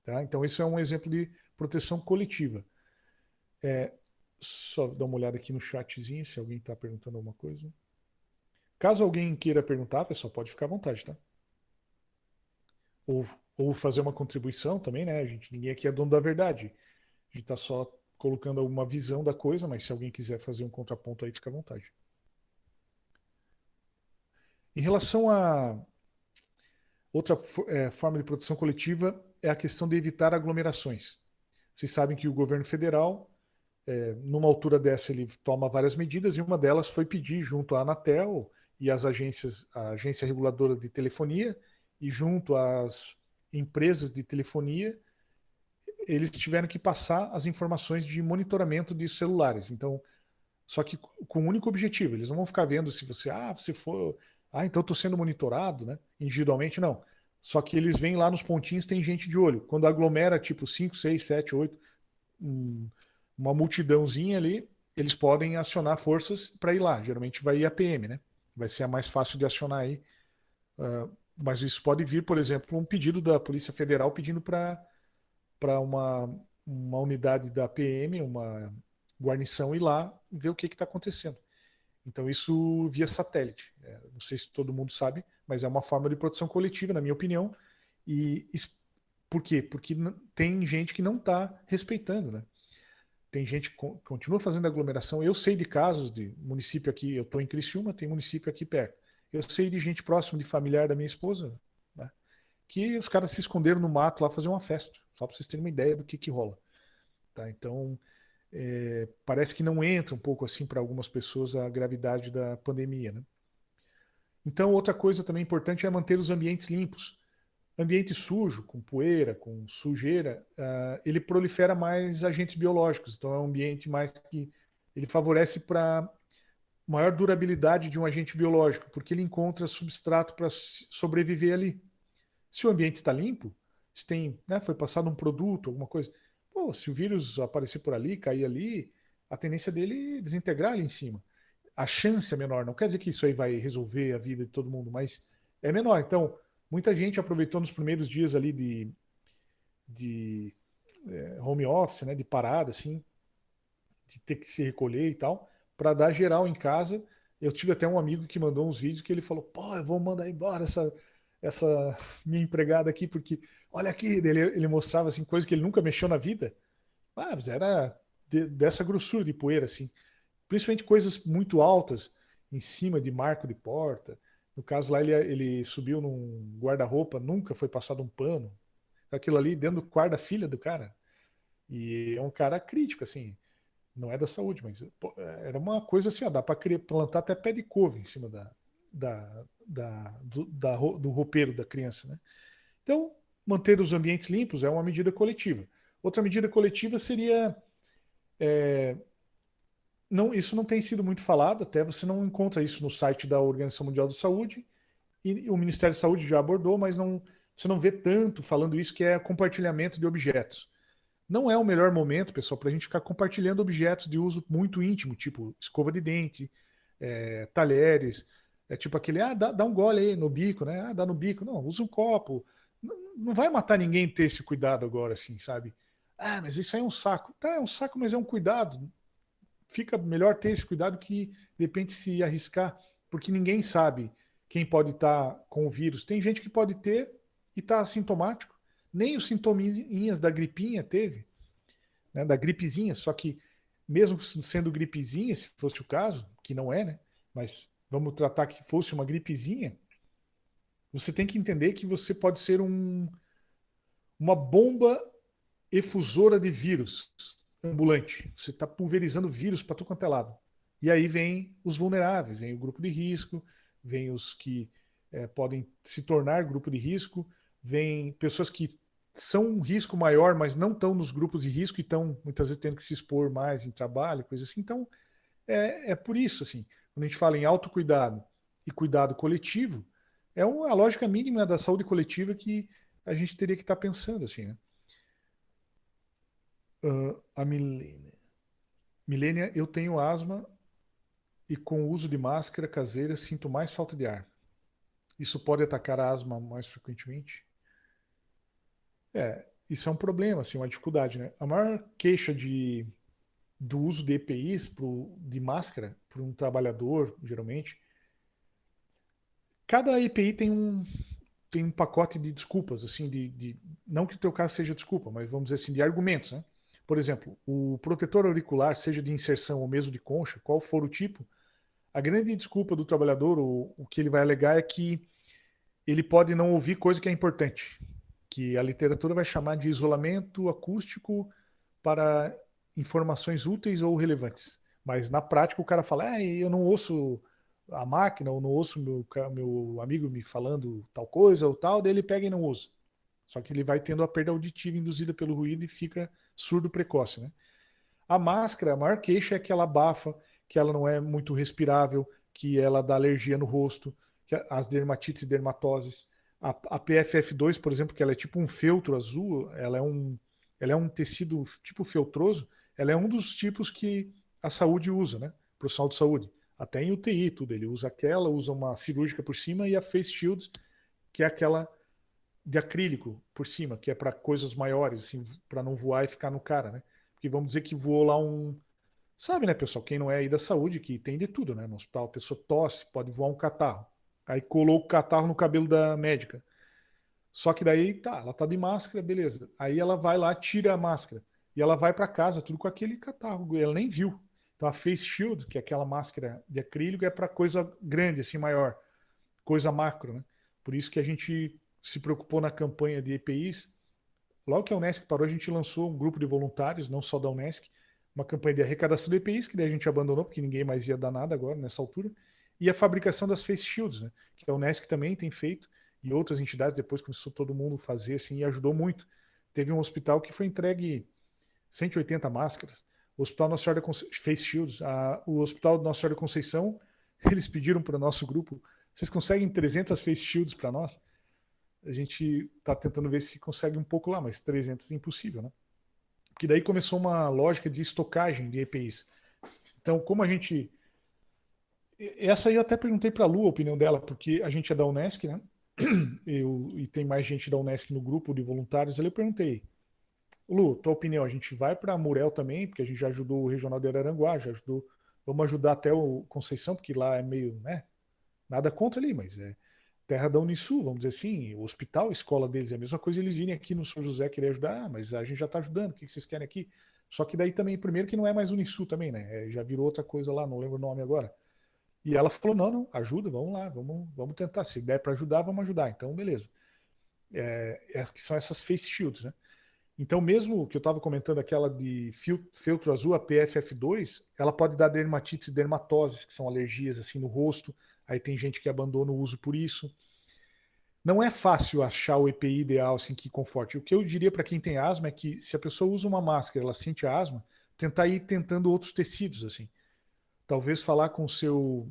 Tá? Então, isso é um exemplo de proteção coletiva. Só dar uma olhada aqui no chatzinho, se alguém está perguntando alguma coisa. Caso alguém queira perguntar, pessoal, pode ficar à vontade, tá? Ou fazer uma contribuição também, né? Ninguém aqui é dono da verdade. A gente está só colocando alguma visão da coisa, mas se alguém quiser fazer um contraponto aí, fica à vontade. Em relação a outra forma de proteção coletiva, é a questão de evitar aglomerações. Vocês sabem que o governo federal, numa altura dessa, ele toma várias medidas, e uma delas foi pedir junto à Anatel e as agências, a agência reguladora de telefonia, e junto às empresas de telefonia, eles tiveram que passar as informações de monitoramento de celulares. Então, só que com um único objetivo, eles não vão ficar vendo se você for, então estou sendo monitorado, né? Individualmente, não. Só que eles vêm lá nos pontinhos, tem gente de olho. Quando aglomera, tipo 5, 6, 7, 8, uma multidãozinha ali, eles podem acionar forças para ir lá. Geralmente vai ir a PM, né? Vai ser a mais fácil de acionar aí. Mas isso pode vir, por exemplo, um pedido da Polícia Federal pedindo para uma unidade da PM, uma guarnição, ir lá ver o que está acontecendo. Então, isso via satélite. Não sei se todo mundo sabe, mas é uma forma de proteção coletiva, na minha opinião. E por quê? Porque tem gente que não está respeitando, né? Tem gente que continua fazendo aglomeração. Eu sei de casos de município aqui, eu estou em Criciúma, tem município aqui perto. Eu sei de gente próxima, de familiar da minha esposa, né, que os caras se esconderam no mato lá fazer uma festa, só para vocês terem uma ideia do que rola. Tá? Então, parece que não entra um pouco assim para algumas pessoas a gravidade da pandemia, né? Então, outra coisa também importante é manter os ambientes limpos. Ambiente sujo, com poeira, com sujeira, ele prolifera mais agentes biológicos. Então, é um ambiente mais que ele favorece para maior durabilidade de um agente biológico, porque ele encontra substrato para sobreviver ali. Se o ambiente está limpo, se tem, né, foi passado um produto, alguma coisa, pô, se o vírus aparecer por ali, cair ali, a tendência dele é desintegrar ali em cima. A chance é menor. Não quer dizer que isso aí vai resolver a vida de todo mundo, mas é menor. Então, muita gente aproveitou nos primeiros dias ali de home office, né, de parada, assim, de ter que se recolher e tal, para dar geral em casa. Eu tive até um amigo que mandou uns vídeos que ele falou: pô, eu vou mandar embora essa minha empregada aqui, porque olha aqui, ele mostrava assim, coisa que ele nunca mexeu na vida. Mas era dessa grossura de poeira, assim. Principalmente coisas muito altas, em cima de marco de porta. No caso lá, ele subiu num guarda-roupa, nunca foi passado um pano. Aquilo ali dentro do quarto da filha do cara. E é um cara crítico, assim. Não é da saúde, mas pô, era uma coisa assim, ó, dá para plantar até pé de couve em cima do roupeiro da criança, né? Então, manter os ambientes limpos é uma medida coletiva. Outra medida coletiva seria não, isso não tem sido muito falado, até você não encontra isso no site da Organização Mundial da Saúde, e o Ministério da Saúde já abordou, mas você não vê tanto falando isso, que é compartilhamento de objetos. Não é o melhor momento, pessoal, para a gente ficar compartilhando objetos de uso muito íntimo, tipo escova de dente, talheres, tipo aquele, dá um gole aí no bico, né? Dá no bico. Não, usa um copo. Não vai matar ninguém ter esse cuidado agora, assim, sabe? Mas isso aí é um saco. Tá, é um saco, mas é um cuidado. Fica melhor ter esse cuidado que, de repente, se arriscar, porque ninguém sabe quem pode estar com o vírus. Tem gente que pode ter e está assintomático. Nem os sintominhas da gripinha teve, né, da gripezinha, só que mesmo sendo gripezinha, se fosse o caso, que não é, né, mas vamos tratar que fosse uma gripezinha, você tem que entender que você pode ser uma bomba efusora de vírus ambulante. Você está pulverizando vírus para todo quanto é lado. E aí vem os vulneráveis, vem o grupo de risco, vem os que podem se tornar grupo de risco, vem pessoas que são um risco maior, mas não estão nos grupos de risco e estão muitas vezes tendo que se expor mais em trabalho, coisa assim. Então, é por isso, assim, quando a gente fala em autocuidado e cuidado coletivo, é a lógica mínima da saúde coletiva que a gente teria que estar pensando, assim, né? A Milênia, eu tenho asma e com o uso de máscara caseira sinto mais falta de ar. Isso pode atacar a asma mais frequentemente? Isso é um problema, assim, uma dificuldade, né? A maior queixa do uso de EPIs de máscara para um trabalhador, geralmente, cada EPI tem um pacote de desculpas, assim, não que o teu caso seja desculpa, mas vamos dizer assim, de argumentos, né? Por exemplo, o protetor auricular, seja de inserção ou mesmo de concha, qual for o tipo, a grande desculpa do trabalhador, o que ele vai alegar é que ele pode não ouvir coisa que é importante, que a literatura vai chamar de isolamento acústico para informações úteis ou relevantes. Mas na prática o cara fala, eu não ouço a máquina, ou não ouço meu amigo me falando tal coisa ou tal, daí ele pega e não usa. Só que ele vai tendo a perda auditiva induzida pelo ruído e fica surdo precoce, né? A máscara, a maior queixa é que ela abafa, que ela não é muito respirável, que ela dá alergia no rosto, que as dermatites e dermatoses. A PFF2, por exemplo, que ela é tipo um feltro azul, ela é um tecido tipo feltroso, ela é um dos tipos que a saúde usa, né? Profissional de saúde. Até em UTI, tudo. Ele usa aquela, usa uma cirúrgica por cima e a face shield, que é aquela de acrílico por cima, que é para coisas maiores, assim, para não voar e ficar no cara, né? Porque vamos dizer que voou lá um. Sabe, né, pessoal? Quem não é aí da saúde, que tem de tudo, né? No hospital, a pessoa tosse, pode voar um catarro. Aí colou o catarro no cabelo da médica. Só que daí, tá, ela tá de máscara, beleza. Aí ela vai lá, tira a máscara. E ela vai para casa, tudo com aquele catarro. Ela nem viu. Então a face shield, que é aquela máscara de acrílico, é para coisa grande, assim, maior. Coisa macro, né? Por isso que a gente se preocupou na campanha de EPIs. Logo que a Unesc parou, a gente lançou um grupo de voluntários, não só da Unesc, uma campanha de arrecadação de EPIs, que daí a gente abandonou, porque ninguém mais ia dar nada agora, nessa altura, e a fabricação das face shields, né? Que a Unesc também tem feito, e outras entidades depois começou todo mundo a fazer, assim, e ajudou muito. Teve um hospital que foi entregue 180 máscaras, o Hospital Nossa Senhora da Face Shields, o Hospital Nossa Senhora da Conceição, eles pediram para o nosso grupo, vocês conseguem 300 face shields para nós? A gente está tentando ver se consegue um pouco lá, mas 300 é impossível, né? Porque daí começou uma lógica de estocagem de EPIs. Então, como a gente... Essa aí eu até perguntei para a Lu a opinião dela, porque a gente é da Unesc, né? E tem mais gente da Unesc no grupo de voluntários. Eu perguntei, Lu, tua opinião, a gente vai para Murel também, porque a gente já ajudou o Regional de Araranguá, já ajudou... Vamos ajudar até o Conceição, porque lá é meio, né? Nada contra ali, mas é terra da Unisul, vamos dizer assim, o hospital, a escola deles é a mesma coisa, eles virem aqui no São José querer ajudar, mas a gente já está ajudando, o que vocês querem aqui? Só que daí também, primeiro que não é mais Unisul também, né? Já virou outra coisa lá, não lembro o nome agora. E ela falou, não, ajuda, vamos lá, vamos tentar, se der para ajudar, vamos ajudar. Então, beleza. Que são essas face shields, né? Então, mesmo que eu estava comentando aquela de feltro azul, a PFF2, ela pode dar dermatites e dermatoses, que são alergias assim no rosto. Aí tem gente que abandona o uso por isso. Não é fácil achar o EPI ideal assim que conforte. O que eu diria para quem tem asma é que se a pessoa usa uma máscara, ela sente a asma, tentar ir tentando outros tecidos assim. Talvez falar com o seu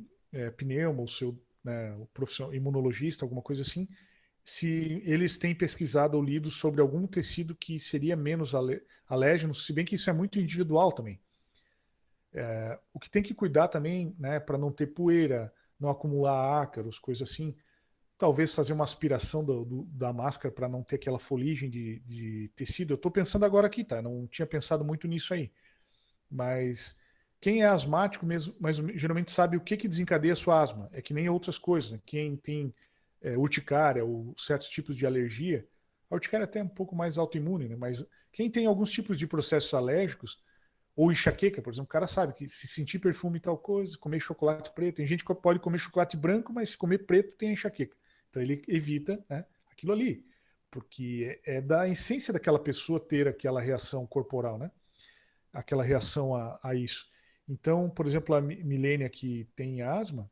pneuma, o seu o profissional imunologista, alguma coisa assim, se eles têm pesquisado ou lido sobre algum tecido que seria menos alérgeno, se bem que isso é muito individual também. O que tem que cuidar também, né, para não ter poeira, não acumular ácaros, coisas assim, talvez fazer uma aspiração da máscara para não ter aquela foligem de tecido. Eu estou pensando agora aqui, tá? Não tinha pensado muito nisso aí. Mas quem é asmático mesmo, mas geralmente sabe o que desencadeia a sua asma. É que nem outras coisas, né? Quem tem urticária ou certos tipos de alergia, a urticária é até um pouco mais autoimune, né? Mas quem tem alguns tipos de processos alérgicos, ou enxaqueca, por exemplo, o cara sabe que se sentir perfume e tal coisa, comer chocolate preto, tem gente que pode comer chocolate branco, mas se comer preto tem enxaqueca. Então ele evita, né, aquilo ali, porque é da essência daquela pessoa ter aquela reação corporal, né? Aquela reação a isso. Então, por exemplo, a Milênia que tem asma,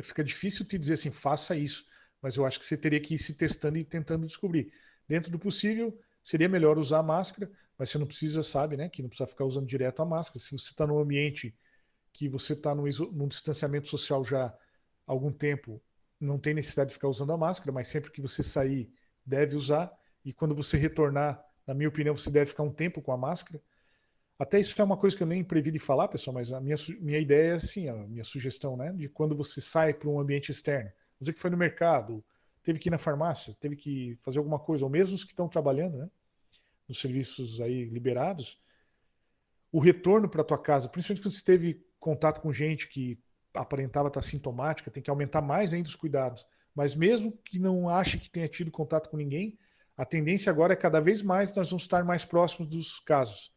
fica difícil te dizer assim, faça isso, mas eu acho que você teria que ir se testando e tentando descobrir. Dentro do possível, seria melhor usar a máscara, mas você não precisa, sabe, né, que não precisa ficar usando direto a máscara. Se você está num ambiente que você está num distanciamento social já há algum tempo, não tem necessidade de ficar usando a máscara, mas sempre que você sair, deve usar. E quando você retornar, na minha opinião, você deve ficar um tempo com a máscara. Até isso é uma coisa que eu nem previ de falar, pessoal, mas a minha ideia é assim, a minha sugestão, né? De quando você sai para um ambiente externo, vamos dizer que foi no mercado, teve que ir na farmácia, teve que fazer alguma coisa, ou mesmo os que estão trabalhando, né? Nos serviços aí liberados, o retorno para tua casa, principalmente quando você teve contato com gente que aparentava estar sintomática, tem que aumentar mais ainda os cuidados. Mas mesmo que não ache que tenha tido contato com ninguém, a tendência agora é cada vez mais nós vamos estar mais próximos dos casos,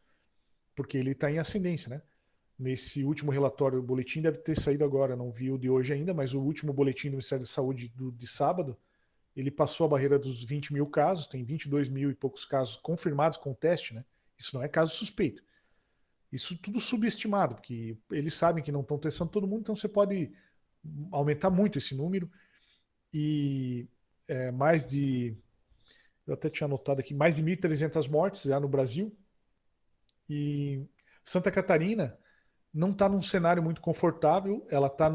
porque ele está em ascendência, né? Nesse último relatório, o boletim deve ter saído agora, não vi o de hoje ainda, mas o último boletim do Ministério da Saúde de sábado, ele passou a barreira dos 20 mil casos, tem 22 mil e poucos casos confirmados com teste, né? Isso não é caso suspeito. Isso tudo subestimado, porque eles sabem que não estão testando todo mundo, então você pode aumentar muito esse número e mais de, eu até tinha anotado aqui, mais de 1.300 mortes já no Brasil. E Santa Catarina não está num cenário muito confortável, ela está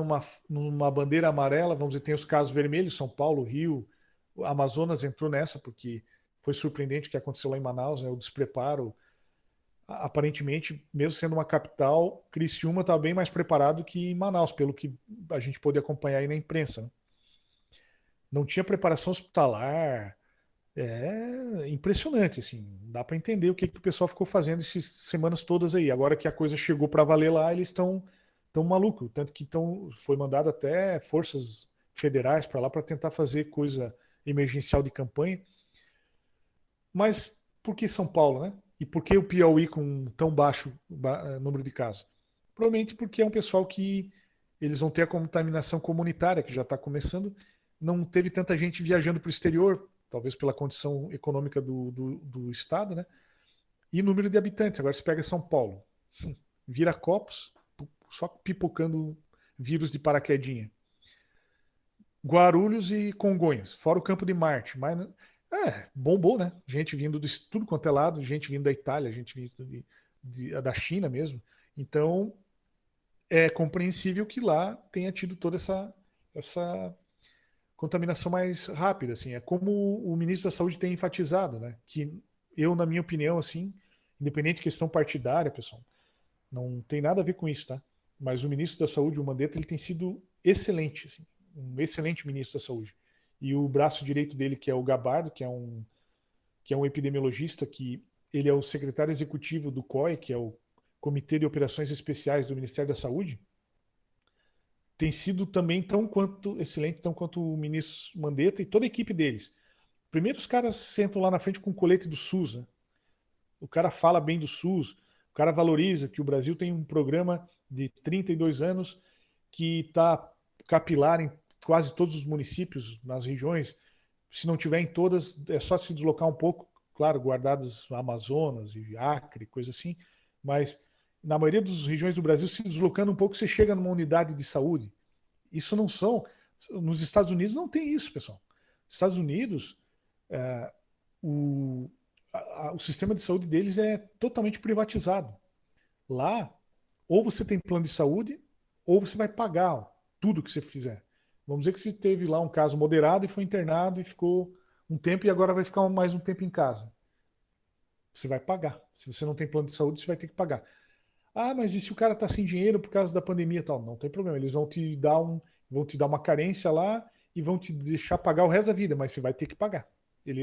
numa bandeira amarela, vamos dizer, tem os casos vermelhos, São Paulo, Rio, Amazonas entrou nessa, porque foi surpreendente o que aconteceu lá em Manaus, né, o despreparo. Aparentemente, mesmo sendo uma capital, Criciúma está bem mais preparado que Manaus, pelo que a gente pôde acompanhar aí na imprensa, né? Não tinha preparação hospitalar, impressionante, assim, dá para entender o que o pessoal ficou fazendo essas semanas todas aí. Agora que a coisa chegou para valer lá, eles estão tão malucos, tanto que foi mandado até forças federais para lá para tentar fazer coisa emergencial de campanha. Mas por que São Paulo, né? E por que o Piauí com tão baixo número de casos? Provavelmente porque é um pessoal que eles vão ter a contaminação comunitária, que já está começando. Não teve tanta gente viajando para o exterior, talvez pela condição econômica do estado, né? E número de habitantes. Agora você pega São Paulo, vira copos, só pipocando vírus de paraquedinha. Guarulhos e Congonhas, fora o Campo de Marte. Mas bombou, né? Gente vindo de tudo quanto é lado, gente vindo da Itália, gente vindo da China mesmo. Então, é compreensível que lá tenha tido toda essa contaminação mais rápida, assim. É como o ministro da Saúde tem enfatizado, né? Que eu, na minha opinião, assim, independente de questão partidária, pessoal, não tem nada a ver com isso, tá? Mas o ministro da Saúde, o Mandetta, ele tem sido excelente, assim, um excelente ministro da Saúde. E o braço direito dele, que é o Gabardo, que é um epidemiologista, que ele é o secretário executivo do COE, que é o Comitê de Operações Especiais do Ministério da Saúde, tem sido também tão quanto excelente, tão quanto o ministro Mandetta e toda a equipe deles. Primeiro os caras sentam lá na frente com o colete do SUS, né? O cara fala bem do SUS, o cara valoriza que o Brasil tem um programa de 32 anos que está capilar em quase todos os municípios, nas regiões. Se não tiver em todas, é só se deslocar um pouco, claro, guardadas Amazonas e Acre, coisa assim, mas na maioria das regiões do Brasil, se deslocando um pouco, você chega numa unidade de saúde. Isso não são... Nos Estados Unidos não tem isso, pessoal. Nos Estados Unidos, o sistema de saúde deles é totalmente privatizado. Lá, ou você tem plano de saúde, ou você vai pagar tudo que você fizer. Vamos dizer que você teve lá um caso moderado e foi internado e ficou um tempo e agora vai ficar mais um tempo em casa. Você vai pagar. Se você não tem plano de saúde, você vai ter que pagar. Ah, mas e se o cara está sem dinheiro por causa da pandemia e tal? Não tem problema. Eles vão te dar uma carência lá e vão te deixar pagar o resto da vida, mas você vai ter que pagar.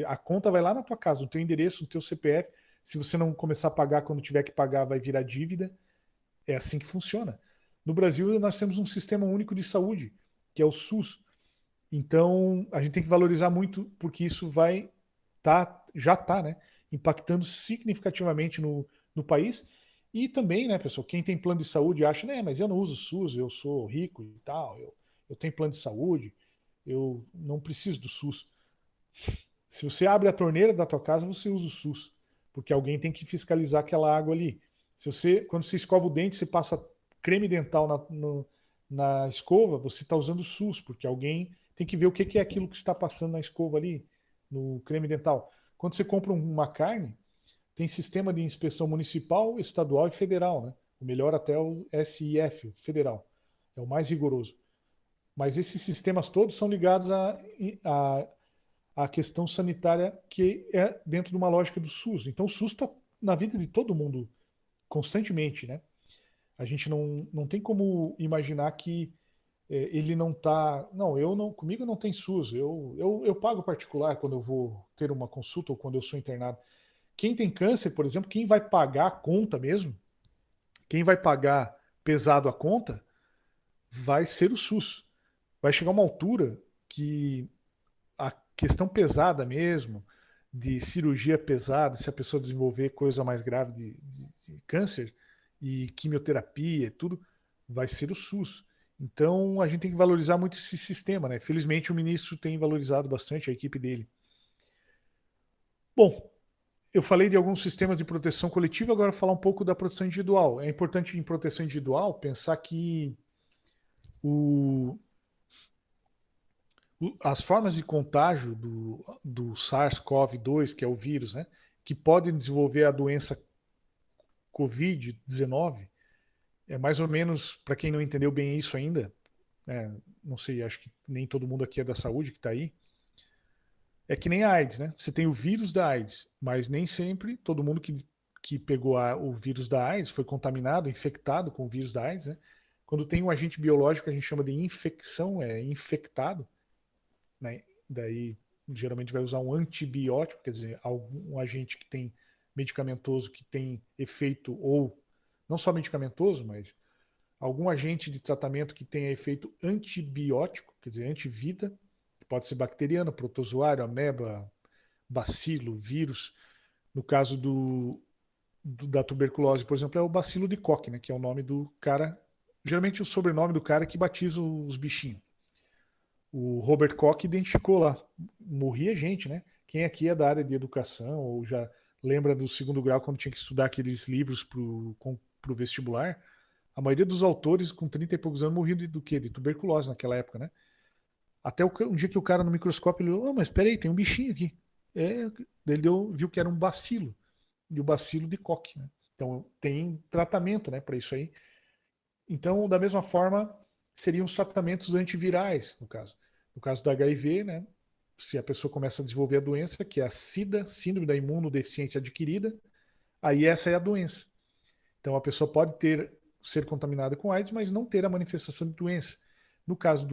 A conta vai lá na tua casa, no teu endereço, no teu CPF. Se você não começar a pagar quando tiver que pagar, vai virar dívida. É assim que funciona. No Brasil, nós temos um sistema único de saúde, que é o SUS. Então, a gente tem que valorizar muito, porque isso já está, né, impactando significativamente no país. E também, né, pessoal, quem tem plano de saúde acha, né, mas eu não uso SUS, eu sou rico e tal, eu tenho plano de saúde, eu não preciso do SUS. Se você abre a torneira da tua casa, você usa o SUS, porque alguém tem que fiscalizar aquela água ali. Quando você escova o dente, você passa creme dental na escova, você está usando o SUS, porque alguém tem que ver o que é aquilo que está passando na escova ali, no creme dental. Quando você compra uma carne, tem sistema de inspeção municipal, estadual e federal, né? O melhor até o SIF, o federal. É o mais rigoroso. Mas esses sistemas todos são ligados à questão sanitária que é dentro de uma lógica do SUS. Então o SUS está na vida de todo mundo constantemente, né? A gente não tem como imaginar que ele não está... Não, comigo não tem SUS. Eu pago particular quando eu vou ter uma consulta ou quando eu sou internado. Quem tem câncer, por exemplo, quem vai pagar a conta mesmo, quem vai pagar pesado a conta, vai ser o SUS. Vai chegar uma altura que a questão pesada mesmo, de cirurgia pesada, se a pessoa desenvolver coisa mais grave de câncer e quimioterapia e tudo, vai ser o SUS. Então a gente tem que valorizar muito esse sistema, né? Felizmente o ministro tem valorizado bastante a equipe dele. Bom, eu falei de alguns sistemas de proteção coletiva, agora falar um pouco da proteção individual. É importante em proteção individual pensar que as formas de contágio do SARS-CoV-2, que é o vírus, né, que podem desenvolver a doença Covid-19, é mais ou menos, para quem não entendeu bem isso ainda, não sei, acho que nem todo mundo aqui é da saúde que está aí, é que nem a AIDS, né? Você tem o vírus da AIDS, mas nem sempre todo mundo que pegou o vírus da AIDS foi contaminado, infectado com o vírus da AIDS, né? Quando tem um agente biológico, a gente chama de infecção, é infectado, né? Daí, geralmente vai usar um antibiótico, quer dizer, algum agente que tem medicamentoso que tem efeito, ou não só medicamentoso, mas algum agente de tratamento que tenha efeito antibiótico, quer dizer, antivida, que pode ser bacteriano, protozoário, ameba, bacilo, vírus. No caso da tuberculose, por exemplo, é o bacilo de Koch, né, que é o nome do cara, geralmente o sobrenome do cara que batiza os bichinhos. O Robert Koch identificou lá, morria gente, né? Quem aqui é da área de educação ou já lembra do segundo grau quando tinha que estudar aqueles livros pro vestibular, a maioria dos autores com 30 e poucos anos morriam do quê? De tuberculose naquela época, né? Até um dia que o cara no microscópio ele olhou, mas peraí, tem um bichinho aqui. Ele viu que era um bacilo, e o bacilo de Koch, né? Então tem tratamento, né, para isso aí. Então, da mesma forma, seriam os tratamentos antivirais, no caso. No caso do HIV, né, se a pessoa começa a desenvolver a doença, que é a SIDA, Síndrome da Imunodeficiência Adquirida, aí essa é a doença. Então, a pessoa pode ser contaminada com AIDS, mas não ter a manifestação de doença. No caso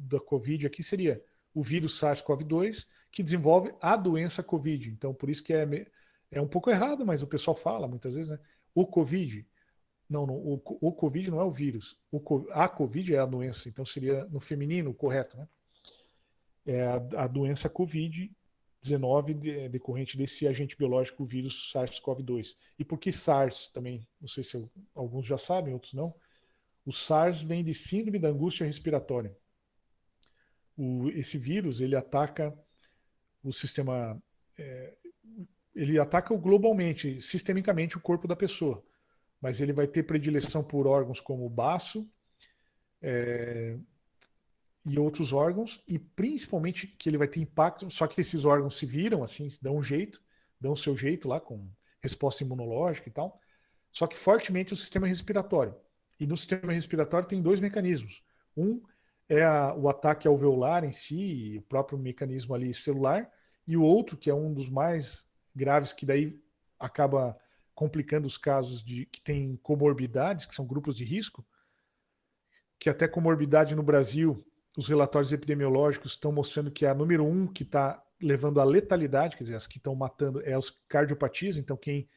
da Covid, aqui seria o vírus SARS-CoV-2, que desenvolve a doença Covid. Então, por isso que é um pouco errado, mas o pessoal fala muitas vezes, né? O Covid. Não, o Covid não é o vírus. A Covid é a doença, então seria no feminino o correto, né? É a doença Covid-19 decorrente desse agente biológico, o vírus SARS-CoV-2. E por que SARS também? Não sei se alguns já sabem, outros não. O SARS vem de síndrome da angústia respiratória. Esse vírus, ele ataca o sistema... ele ataca globalmente, sistemicamente, o corpo da pessoa. Mas ele vai ter predileção por órgãos como o baço e outros órgãos, e principalmente que ele vai ter impacto, só que esses órgãos se viram, assim, dão o seu jeito lá, com resposta imunológica e tal, só que fortemente o sistema respiratório. E no sistema respiratório tem dois mecanismos. Um é o ataque alveolar em si, o próprio mecanismo ali celular, e o outro, que é um dos mais graves, que daí acaba complicando os casos que tem comorbidades, que são grupos de risco, que até comorbidade no Brasil, os relatórios epidemiológicos estão mostrando que a número 1 que está levando à letalidade, quer dizer, as que estão matando, é os cardiopatias. Então, quem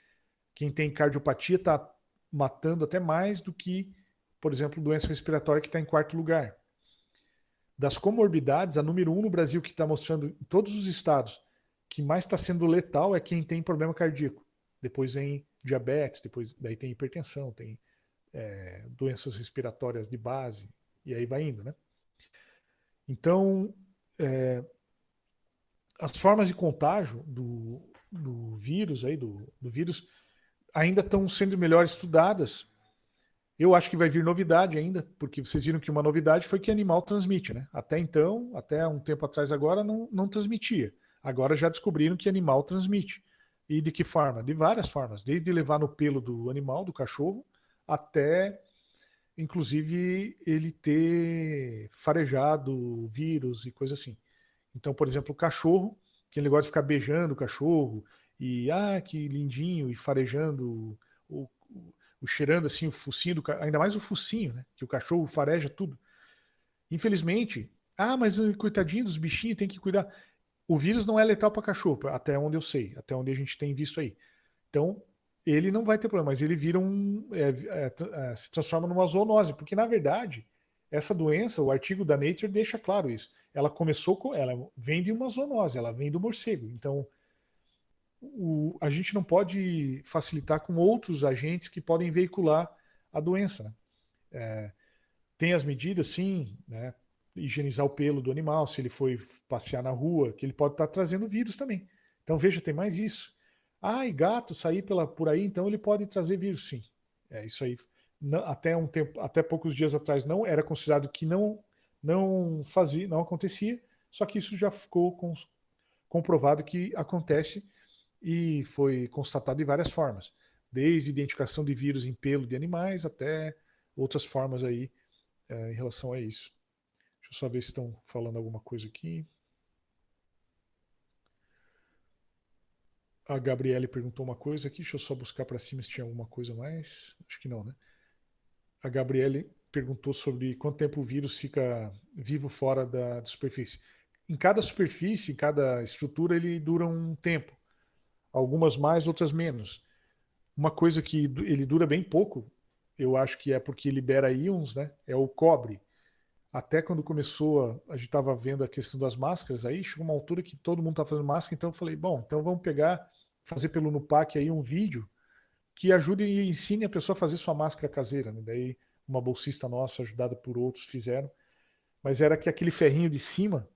tem cardiopatia está matando até mais do que, por exemplo, doença respiratória, que está em quarto lugar. Das comorbidades, a número 1 no Brasil, que está mostrando em todos os estados, que mais está sendo letal é quem tem problema cardíaco. Depois vem diabetes, daí tem hipertensão, tem doenças respiratórias de base, e aí vai indo, né? Então, as formas de contágio do vírus, do vírus, ainda estão sendo melhor estudadas. Eu acho que vai vir novidade ainda, porque vocês viram que uma novidade foi que animal transmite, né? Até então, até um tempo atrás agora, não transmitia. Agora já descobriram que animal transmite. E de que forma? De várias formas. Desde levar no pelo do animal, do cachorro, até, inclusive, ele ter farejado vírus e coisa assim. Então, por exemplo, o cachorro, que ele gosta de ficar beijando o cachorro, e que lindinho, e farejando, cheirando assim o focinho, ainda mais o focinho, né? Que o cachorro fareja tudo. Infelizmente, mas coitadinho dos bichinhos, tem que cuidar. O vírus não é letal para cachorro, até onde eu sei, até onde a gente tem visto aí. Então, ele não vai ter problema, mas ele vira se transforma numa zoonose, porque na verdade, essa doença, o artigo da Nature deixa claro isso. Ela vem de uma zoonose, ela vem do morcego. Então, a gente não pode facilitar com outros agentes que podem veicular a doença, né? Tem as medidas, sim, né? Higienizar o pelo do animal, se ele foi passear na rua, que ele pode estar trazendo vírus também. Então, veja, tem mais isso. E gato sair por aí, então ele pode trazer vírus, sim. Isso aí. Até poucos dias atrás não era considerado que não acontecia, só que isso já ficou comprovado que acontece e foi constatado de várias formas, desde identificação de vírus em pelo de animais até outras formas aí em relação a isso. Deixa eu só ver se estão falando alguma coisa aqui. A Gabriele perguntou uma coisa aqui, deixa eu só buscar para cima se tinha alguma coisa mais. Acho que não, né? A Gabriele perguntou sobre quanto tempo o vírus fica vivo fora da superfície. Em cada superfície, em cada estrutura, ele dura um tempo. Algumas mais, outras menos. Uma coisa que ele dura bem pouco, eu acho que é porque libera íons, né? É o cobre. Até quando começou, a gente estava vendo a questão das máscaras, aí chegou uma altura que todo mundo estava fazendo máscara, então eu falei, bom, então vamos fazer pelo Nupac aí um vídeo que ajude e ensine a pessoa a fazer sua máscara caseira, né? Daí uma bolsista nossa, ajudada por outros, fizeram. Mas era que aquele ferrinho de cima,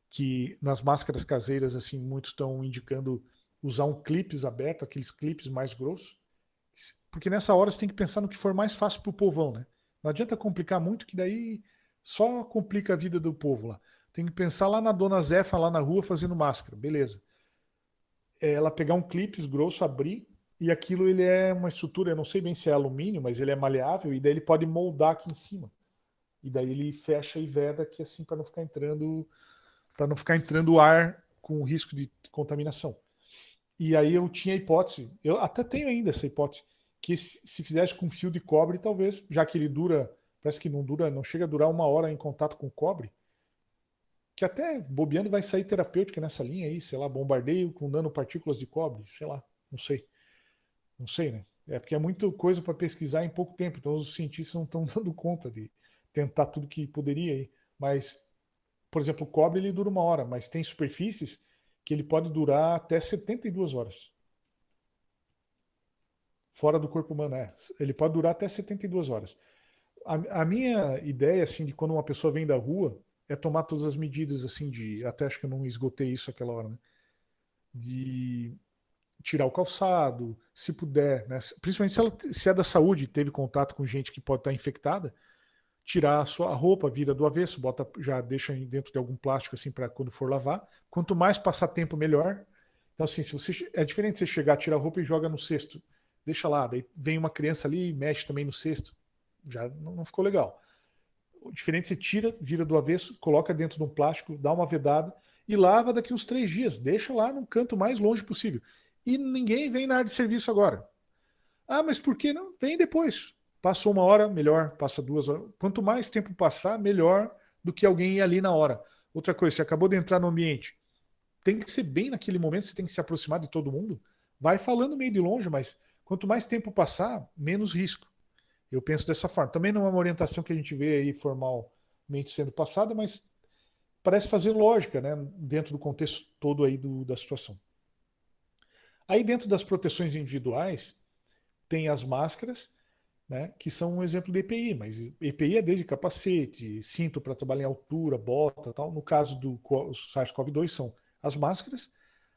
que nas máscaras caseiras, assim, muitos estão indicando usar um clipes aberto, aqueles clipes mais grossos, porque nessa hora você tem que pensar no que for mais fácil para o povão, né? Não adianta complicar muito, que daí só complica a vida do povo lá. Tem que pensar lá na dona Zefa, lá na rua, fazendo máscara, beleza. Ela pegar um clipes grosso, abrir, e aquilo ele é uma estrutura, eu não sei bem se é alumínio, mas ele é maleável, e daí ele pode moldar aqui em cima. E daí ele fecha e veda aqui assim para não ficar entrando ar com risco de contaminação. E aí eu tinha a hipótese, eu até tenho ainda essa hipótese, que se fizesse com fio de cobre, talvez, já que ele dura, parece que não chega a durar 1 hora em contato com cobre, que até bobeando vai sair terapêutica nessa linha aí, sei lá, bombardeio com nanopartículas de cobre, sei lá, não sei, né? É porque é muita coisa para pesquisar em pouco tempo, então os cientistas não estão dando conta de tentar tudo que poderia aí. Mas, por exemplo, o cobre ele dura 1 hora, mas tem superfícies que ele pode durar até 72 horas. Fora do corpo humano, ele pode durar até 72 horas. A minha ideia, assim, de quando uma pessoa vem da rua, é tomar todas as medidas, assim, até acho que eu não esgotei isso aquela hora, né? De tirar o calçado, se puder, né? Principalmente se é da saúde, teve contato com gente que pode estar infectada, tirar a sua roupa, vira do avesso, já deixa dentro de algum plástico assim para quando for lavar. Quanto mais passar tempo, melhor. Então assim, é diferente você chegar, tirar a roupa e joga no cesto, deixa lá, daí vem uma criança ali e mexe também no cesto, já não ficou legal. O diferente você tira, vira do avesso, coloca dentro de um plástico, dá uma vedada e lava daqui uns 3 dias, deixa lá no canto mais longe possível. E ninguém vem na área de serviço agora. Mas por que não? Vem depois. Passou 1 hora, melhor. Passa 2 horas. Quanto mais tempo passar, melhor do que alguém ir ali na hora. Outra coisa, você acabou de entrar no ambiente. Tem que ser bem naquele momento, você tem que se aproximar de todo mundo. Vai falando meio de longe, mas quanto mais tempo passar, menos risco. Eu penso dessa forma. Também não é uma orientação que a gente vê aí formalmente sendo passada, mas parece fazer lógica, né? Dentro do contexto todo aí da situação. Aí dentro das proteções individuais, tem as máscaras, né, que são um exemplo de EPI, mas EPI é desde capacete, cinto para trabalhar em altura, bota, tal. No caso do SARS-CoV-2 são as máscaras.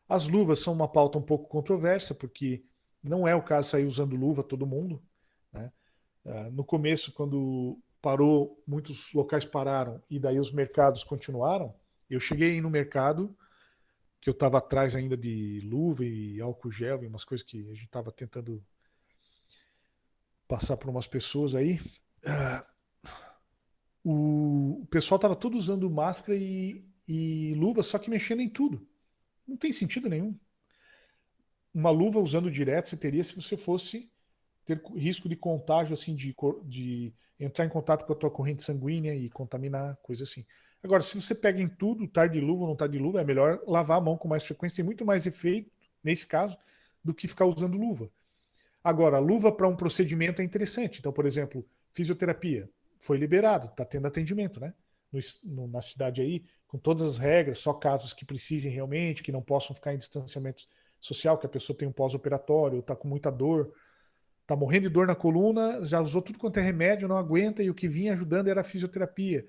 As luvas são uma pauta um pouco controversa, porque não é o caso de sair usando luva todo mundo, né? No começo, quando parou, muitos locais pararam e daí os mercados continuaram. Eu cheguei no mercado, que eu estava atrás ainda de luva e álcool gel e umas coisas que a gente estava tentando passar por umas pessoas aí. O pessoal estava todo usando máscara e luva, só que mexendo em tudo. Não tem sentido nenhum. Uma luva usando direto você teria se você fosse ter risco de contágio, assim, de entrar em contato com a tua corrente sanguínea e contaminar, coisa assim. Agora, se você pega em tudo, tá de luva ou não tá de luva, é melhor lavar a mão com mais frequência, tem muito mais efeito, nesse caso, do que ficar usando luva. Agora, a luva para um procedimento é interessante. Então, por exemplo, fisioterapia foi liberado, está tendo atendimento, né? Na cidade aí, com todas as regras, só casos que precisem realmente, que não possam ficar em distanciamento social, que a pessoa tem um pós-operatório, está com muita dor, está morrendo de dor na coluna, já usou tudo quanto é remédio, não aguenta, e o que vinha ajudando era a fisioterapia.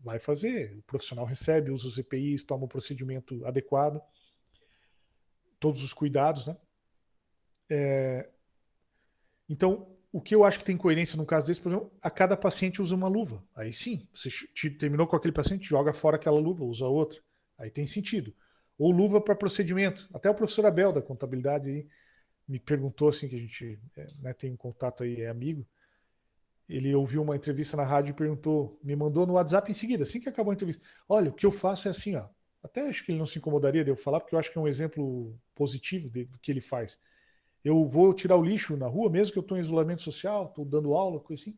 Vai fazer, o profissional usa os EPIs, toma o procedimento adequado, todos os cuidados, né? Então, o que eu acho que tem coerência no caso desse, por exemplo, a cada paciente usa uma luva. Aí sim, você terminou com aquele paciente, joga fora aquela luva, usa outra. Aí tem sentido. Ou luva para procedimento. Até o professor Abel da contabilidade aí me perguntou assim, que a gente né, tem um contato aí, é amigo. Ele ouviu uma entrevista na rádio e perguntou, me mandou no WhatsApp em seguida, assim que acabou a entrevista. Olha, o que eu faço é assim, ó. Até acho que ele não se incomodaria de eu falar, porque eu acho que é um exemplo positivo do que ele faz. Eu vou tirar o lixo na rua, mesmo que eu estou em isolamento social, estou dando aula, coisa assim,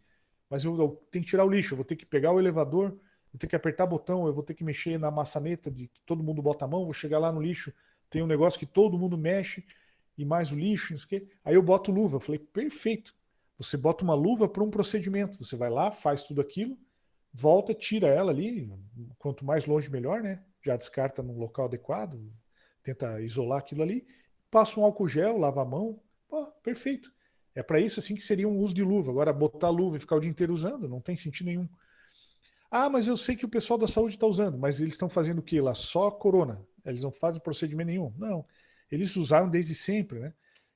mas eu tenho que tirar o lixo, eu vou ter que pegar o elevador, vou ter que apertar botão, eu vou ter que mexer na maçaneta de que todo mundo bota a mão, vou chegar lá no lixo, tem um negócio que todo mundo mexe, e mais o lixo, não sei o quê. Aí eu boto luva. Eu falei, perfeito. Você bota uma luva para um procedimento. Você vai lá, faz tudo aquilo, volta, tira ela ali, quanto mais longe melhor, né? Já descarta num local adequado, tenta isolar aquilo ali, passa um álcool gel, lava a mão, pô, perfeito. É para isso assim que seria um uso de luva. Agora, botar luva e ficar o dia inteiro usando, não tem sentido nenhum. Ah, mas eu sei que o pessoal da saúde está usando, mas eles estão fazendo o quê lá? Só corona. Eles não fazem procedimento nenhum. Não. Eles usaram desde sempre, né?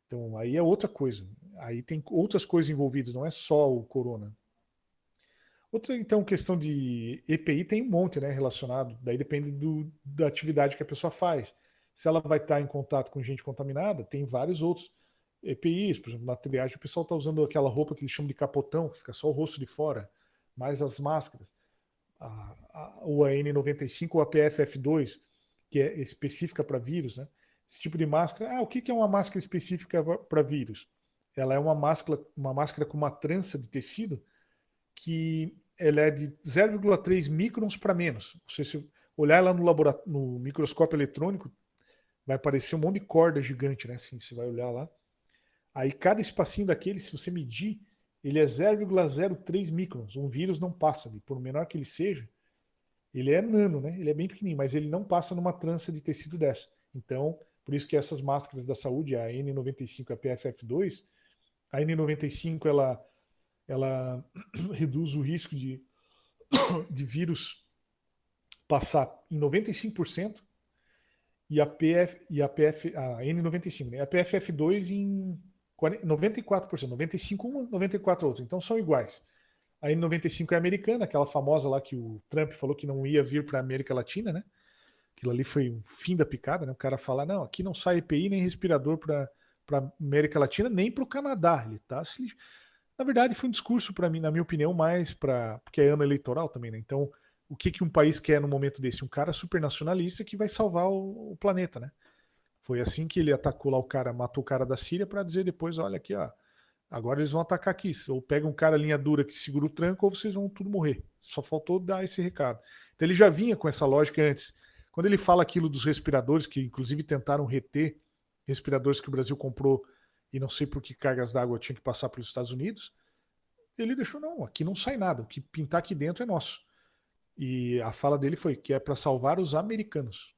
Então, aí é outra coisa. Aí tem outras coisas envolvidas, não é só o corona. Outra, então, questão de EPI tem um monte, né, relacionado. Daí depende da atividade que a pessoa faz. Se ela vai estar em contato com gente contaminada, tem vários outros EPIs. Por exemplo, na triagem, o pessoal está usando aquela roupa que eles chamam de capotão, que fica só o rosto de fora, mais as máscaras. Ou a N95 ou a PFF2, que é específica para vírus, né? Esse tipo de máscara. O que é uma máscara específica para vírus? Ela é uma máscara com uma trança de tecido que ela é de 0,3 microns para menos. Se você olhar ela no microscópio eletrônico, vai aparecer um monte de corda gigante, né? Assim, você vai olhar lá. Aí cada espacinho daquele, se você medir, ele é 0,03 microns. Um vírus não passa, por menor que ele seja, ele é nano, né? Ele é bem pequenininho, mas ele não passa numa trança de tecido dessa. Então, por isso que essas máscaras da saúde, a N95 e a PFF2, a N95 ela reduz o risco de vírus passar em 95% e a N95, né? A PFF2 em 94%, 95 uma, 94 outra. Então são iguais. A N95 é americana, aquela famosa lá que o Trump falou que não ia vir para a América Latina, né? Aquilo ali foi o fim da picada, né? O cara fala, não, aqui não sai EPI nem respirador para América Latina, nem para o Canadá. Ele tá se... Na verdade, foi um discurso para mim, na minha opinião, mais para porque é ano eleitoral também, né? Então, o que um país quer no momento desse? Um cara supernacionalista que vai salvar o planeta, né? Foi assim que ele atacou lá o cara, matou o cara da Síria para dizer depois, olha aqui, ó, agora eles vão atacar aqui. Ou pega um cara linha dura que segura o tranco, ou vocês vão tudo morrer. Só faltou dar esse recado. Então ele já vinha com essa lógica antes. Quando ele fala aquilo dos respiradores, que inclusive tentaram reter respiradores que o Brasil comprou e não sei por que cargas d'água tinha que passar pelos Estados Unidos, ele deixou, não, aqui não sai nada, o que pintar aqui dentro é nosso. E a fala dele foi que é para salvar os americanos.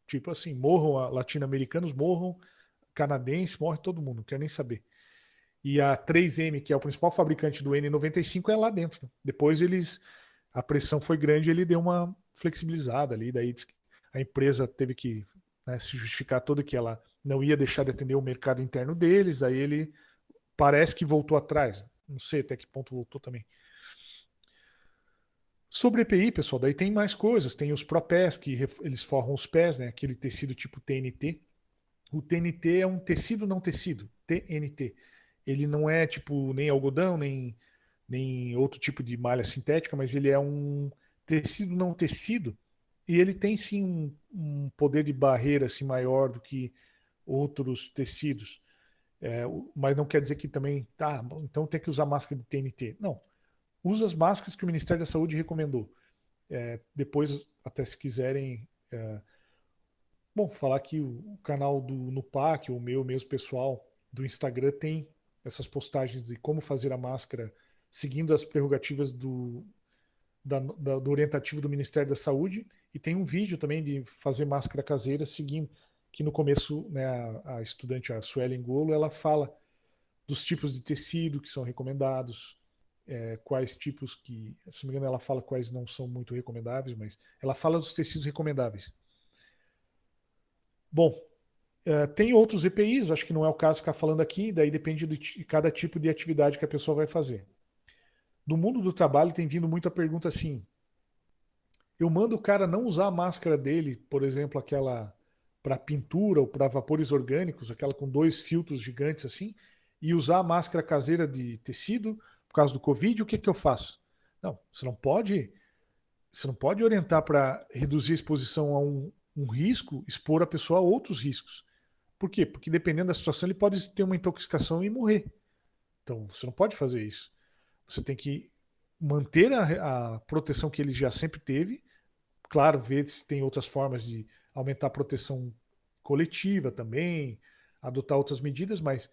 Tipo assim, morram latino-americanos, morram canadenses, morre todo mundo, não quero nem saber. E a 3M, que é o principal fabricante do N95, é lá dentro. Né? Depois a pressão foi grande, ele deu uma flexibilizada ali, daí a empresa teve que se justificar toda que ela não ia deixar de atender o mercado interno deles, aí ele parece que voltou atrás. Não sei até que ponto voltou também. Sobre EPI, pessoal, daí tem mais coisas. Tem os ProPés, que eles forram os pés, né? Aquele tecido tipo TNT. O TNT é um tecido não tecido, TNT. Ele não é tipo nem algodão, nem outro tipo de malha sintética, mas ele é um tecido não tecido e ele tem sim um poder de barreira assim, maior do que outros tecidos. Mas não quer dizer que também, então tem que usar máscara de TNT. Não. Usa as máscaras que o Ministério da Saúde recomendou. Depois, até se quiserem, falar que o canal do Nupac, o meu mesmo pessoal do Instagram, tem essas postagens de como fazer a máscara seguindo as prerrogativas do orientativo do Ministério da Saúde, e tem um vídeo também de fazer máscara caseira seguindo, que no começo, né, a estudante, a Suelen Golo, ela fala dos tipos de tecido que são recomendados, quais tipos que, se não me engano, ela fala quais não são muito recomendáveis, mas ela fala dos tecidos recomendáveis. Bom, Tem outros EPIs, acho que não é o caso ficar falando aqui, daí depende de cada tipo de atividade que a pessoa vai fazer. No mundo do trabalho tem vindo muita pergunta assim, eu mando o cara não usar a máscara dele, por exemplo, aquela para pintura ou para vapores orgânicos, aquela com 2 filtros gigantes assim, e usar a máscara caseira de tecido por causa do Covid, o que que eu faço? Não, você não pode orientar para reduzir a exposição a um risco, expor a pessoa a outros riscos. Por quê? Porque dependendo da situação, ele pode ter uma intoxicação e morrer. Então, você não pode fazer isso. Você tem que manter a proteção que ele já sempre teve. Claro, ver se tem outras formas de aumentar a proteção coletiva também, adotar outras medidas, mas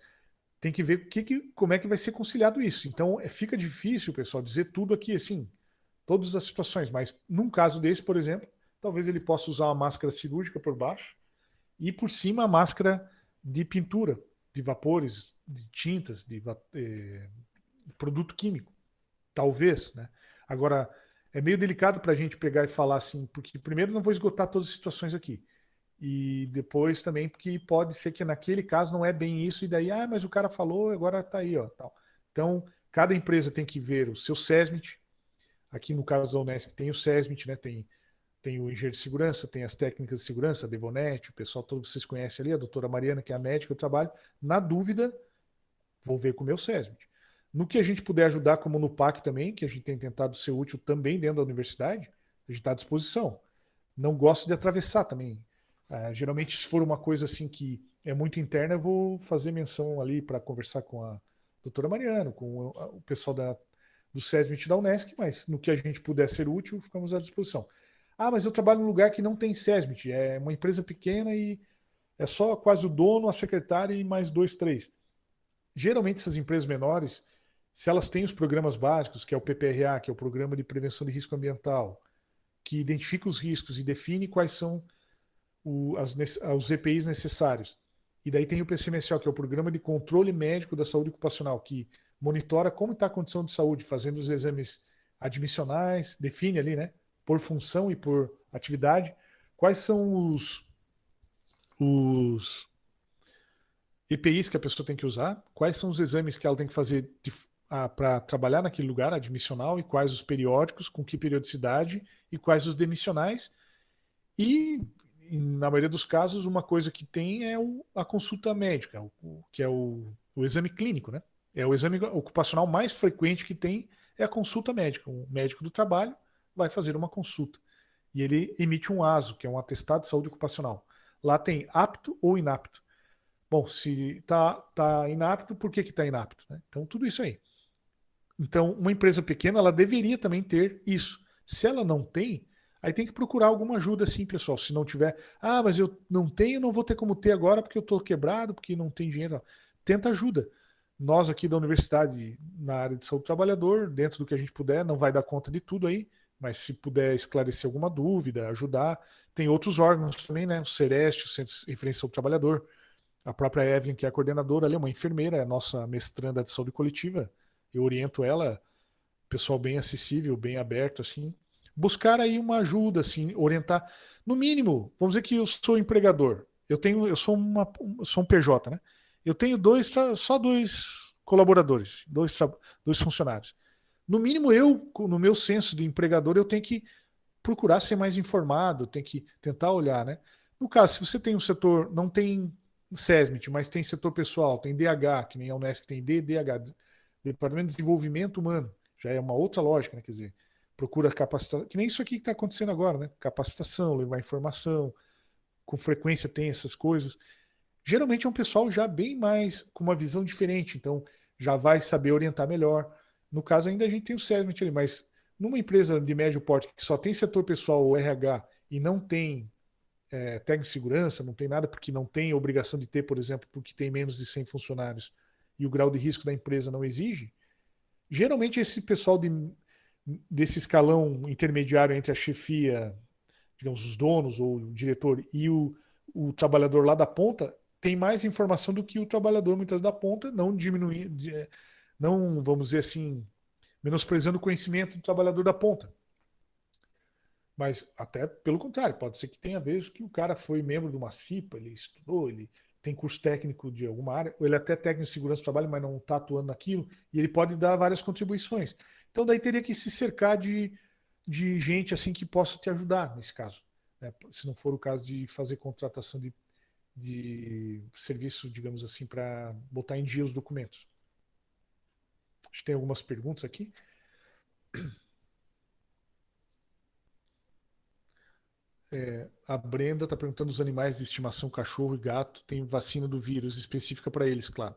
tem que ver como é que vai ser conciliado isso. Então, fica difícil, pessoal, dizer tudo aqui assim, todas as situações, mas num caso desse, por exemplo, talvez ele possa usar uma máscara cirúrgica por baixo e por cima a máscara de pintura, de vapores, de tintas, de produto químico. Talvez, né? Agora, é meio delicado para a gente pegar e falar assim, porque primeiro não vou esgotar todas as situações aqui. E depois também porque pode ser que naquele caso não é bem isso, e daí, mas o cara falou, agora tá aí, ó, tal. Então, cada empresa tem que ver o seu SESMIT. Aqui no caso da Unesc tem o SESMIT, né? Tem o engenheiro de segurança, tem as técnicas de segurança, a Devonete, o pessoal todo vocês conhecem ali, a doutora Mariana, que é a médica, eu trabalho. Na dúvida, vou ver com o meu SESMIT. No que a gente puder ajudar, como no PAC também, que a gente tem tentado ser útil também dentro da universidade, a gente está à disposição. Não gosto de atravessar também. Geralmente, se for uma coisa assim que é muito interna, eu vou fazer menção ali para conversar com a doutora Mariana, com o pessoal do SESMIT da Unesc, mas no que a gente puder ser útil, ficamos à disposição. Mas eu trabalho num lugar que não tem SESMIT, é uma empresa pequena e é só quase o dono, a secretária e mais 2, 3. Geralmente essas empresas menores, se elas têm os programas básicos, que é o PPRA, que é o Programa de Prevenção de Risco Ambiental, que identifica os riscos e define quais são os EPIs necessários. E daí tem o PCMSO, que é o Programa de Controle Médico da Saúde Ocupacional, que monitora como está a condição de saúde, fazendo os exames admissionais, define ali, né, por função e por atividade, quais são os EPIs que a pessoa tem que usar, quais são os exames que ela tem que fazer para trabalhar naquele lugar admissional e quais os periódicos, com que periodicidade e quais os demissionais. E, na maioria dos casos, uma coisa que tem é a consulta médica, que é o exame clínico, né? É o exame ocupacional mais frequente que tem, é a consulta médica. Um médico do trabalho vai fazer uma consulta. E ele emite um ASO, que é um atestado de saúde ocupacional. Lá tem apto ou inapto. Bom, se está inapto, por que está inapto? Né? Então, tudo isso aí. Então, uma empresa pequena, ela deveria também ter isso. Se ela não tem, aí tem que procurar alguma ajuda, sim, pessoal. Se não tiver, mas eu não tenho, não vou ter como ter agora porque eu estou quebrado, porque não tem dinheiro. Tenta ajuda. Nós aqui da universidade, na área de saúde do trabalhador, dentro do que a gente puder, não vai dar conta de tudo aí, mas se puder esclarecer alguma dúvida, ajudar. Tem outros órgãos também, né? O Sereste, o Centro de Referência ao Trabalhador. A própria Evelyn, que é a coordenadora, ela é uma enfermeira, é a nossa mestranda de saúde coletiva. Eu oriento ela, pessoal bem acessível, bem aberto, assim. Buscar aí uma ajuda, assim, orientar. No mínimo, vamos dizer que eu sou empregador. Eu sou um PJ, né? Eu tenho só 2 colaboradores, 2 funcionários. No mínimo, no meu senso de empregador, eu tenho que procurar ser mais informado, tenho que tentar olhar, né? No caso, se você tem um setor, não tem SESMIT, mas tem setor pessoal, tem DH, que nem a Unesc tem DDH, Departamento de Desenvolvimento Humano, já é uma outra lógica, né? Quer dizer, procura capacitação, que nem isso aqui que está acontecendo agora, né? Capacitação, levar informação, com frequência tem essas coisas. Geralmente é um pessoal já bem mais, com uma visão diferente, então já vai saber orientar melhor. No caso, ainda a gente tem o SESMIT ali, mas numa empresa de médio porte que só tem setor pessoal ou RH e não tem técnico de segurança, não tem nada porque não tem obrigação de ter, por exemplo, porque tem menos de 100 funcionários e o grau de risco da empresa não exige, geralmente esse pessoal desse escalão intermediário entre a chefia, digamos, os donos ou o diretor e o trabalhador lá da ponta tem mais informação do que o trabalhador muitas vezes da ponta, não diminuindo, não, vamos dizer assim, menosprezando o conhecimento do trabalhador da ponta. Mas até pelo contrário, pode ser que tenha vezes que o cara foi membro de uma CIPA, ele estudou, ele tem curso técnico de alguma área, ou ele é até técnico de segurança do trabalho, mas não está atuando naquilo, e ele pode dar várias contribuições. Então daí teria que se cercar de gente assim que possa te ajudar nesse caso, né? Se não for o caso de fazer contratação de serviço, digamos assim, para botar em dia os documentos. Acho que tem algumas perguntas aqui. A Brenda está perguntando: os animais de estimação, cachorro e gato, tem vacina do vírus específica para eles, claro.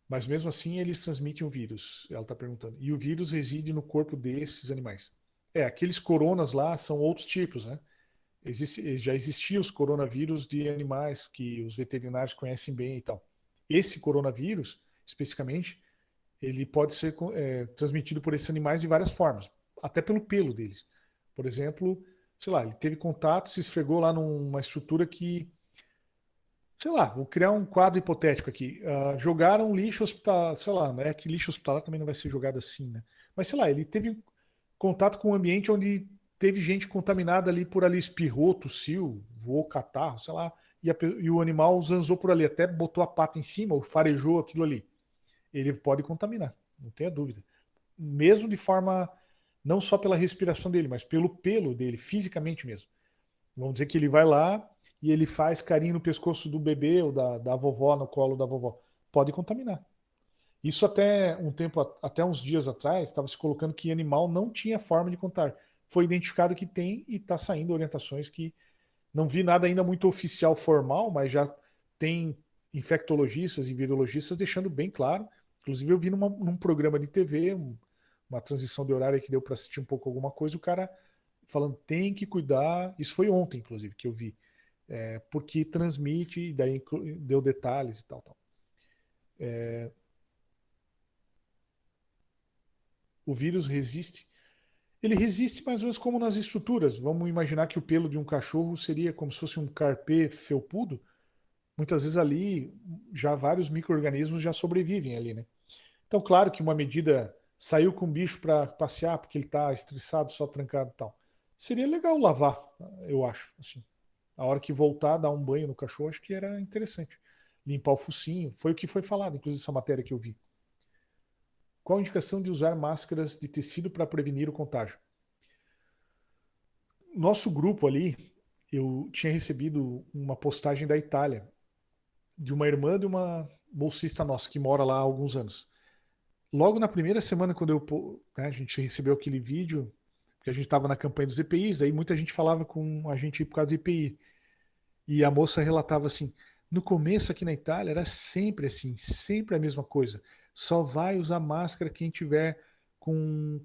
Mas mesmo assim eles transmitem o vírus, ela está perguntando. E o vírus reside no corpo desses animais. Aqueles coronas lá são outros tipos, né? Já existiam os coronavírus de animais que os veterinários conhecem bem e tal. Esse coronavírus, especificamente, ele pode ser transmitido por esses animais de várias formas, até pelo pelo deles. Por exemplo, sei lá, ele teve contato, se esfregou lá numa estrutura que, sei lá, vou criar um quadro hipotético aqui. Jogaram lixo hospitalar, sei lá, né? Que lixo hospitalar também não vai ser jogado assim, né? Mas sei lá, ele teve contato com um ambiente onde teve gente contaminada ali por ali, espirrou, tossiu, voou catarro, sei lá, e o animal zanzou por ali, até botou a pata em cima, ou farejou aquilo ali. Ele pode contaminar, não tenha dúvida. Mesmo de forma, não só pela respiração dele, mas pelo pelo dele, fisicamente mesmo. Vamos dizer que ele vai lá e ele faz carinho no pescoço do bebê ou da vovó, no colo da vovó. Pode contaminar. Isso até um tempo, até uns dias atrás, estava se colocando que animal não tinha forma de contar. Foi identificado que tem e está saindo orientações que não vi nada ainda muito oficial, formal, mas já tem infectologistas e virologistas deixando bem claro. Inclusive eu vi num programa de TV, uma transição de horário que deu para assistir um pouco alguma coisa, o cara falando tem que cuidar, isso foi ontem inclusive que eu vi, porque transmite, e daí deu detalhes e tal. O vírus resiste. Ele resiste mais ou menos como nas estruturas. Vamos imaginar que o pelo de um cachorro seria como se fosse um carpê felpudo. Muitas vezes ali já vários micro-organismos já sobrevivem ali, né? Então, claro que uma medida saiu com o bicho para passear porque ele está estressado, só trancado e tal. Seria legal lavar, eu acho. Assim. A hora que voltar, dar um banho no cachorro, acho que era interessante. Limpar o focinho. Foi o que foi falado, inclusive essa matéria que eu vi. Qual a indicação de usar máscaras de tecido para prevenir o contágio? Nosso grupo ali, eu tinha recebido uma postagem da Itália, de uma irmã de uma bolsista nossa que mora lá há alguns anos. Logo na primeira semana, quando a gente recebeu aquele vídeo, que a gente estava na campanha dos EPIs, aí muita gente falava com a gente por causa do EPI. E a moça relatava assim: no começo aqui na Itália era sempre assim, sempre a mesma coisa. Só vai usar máscara quem tiver com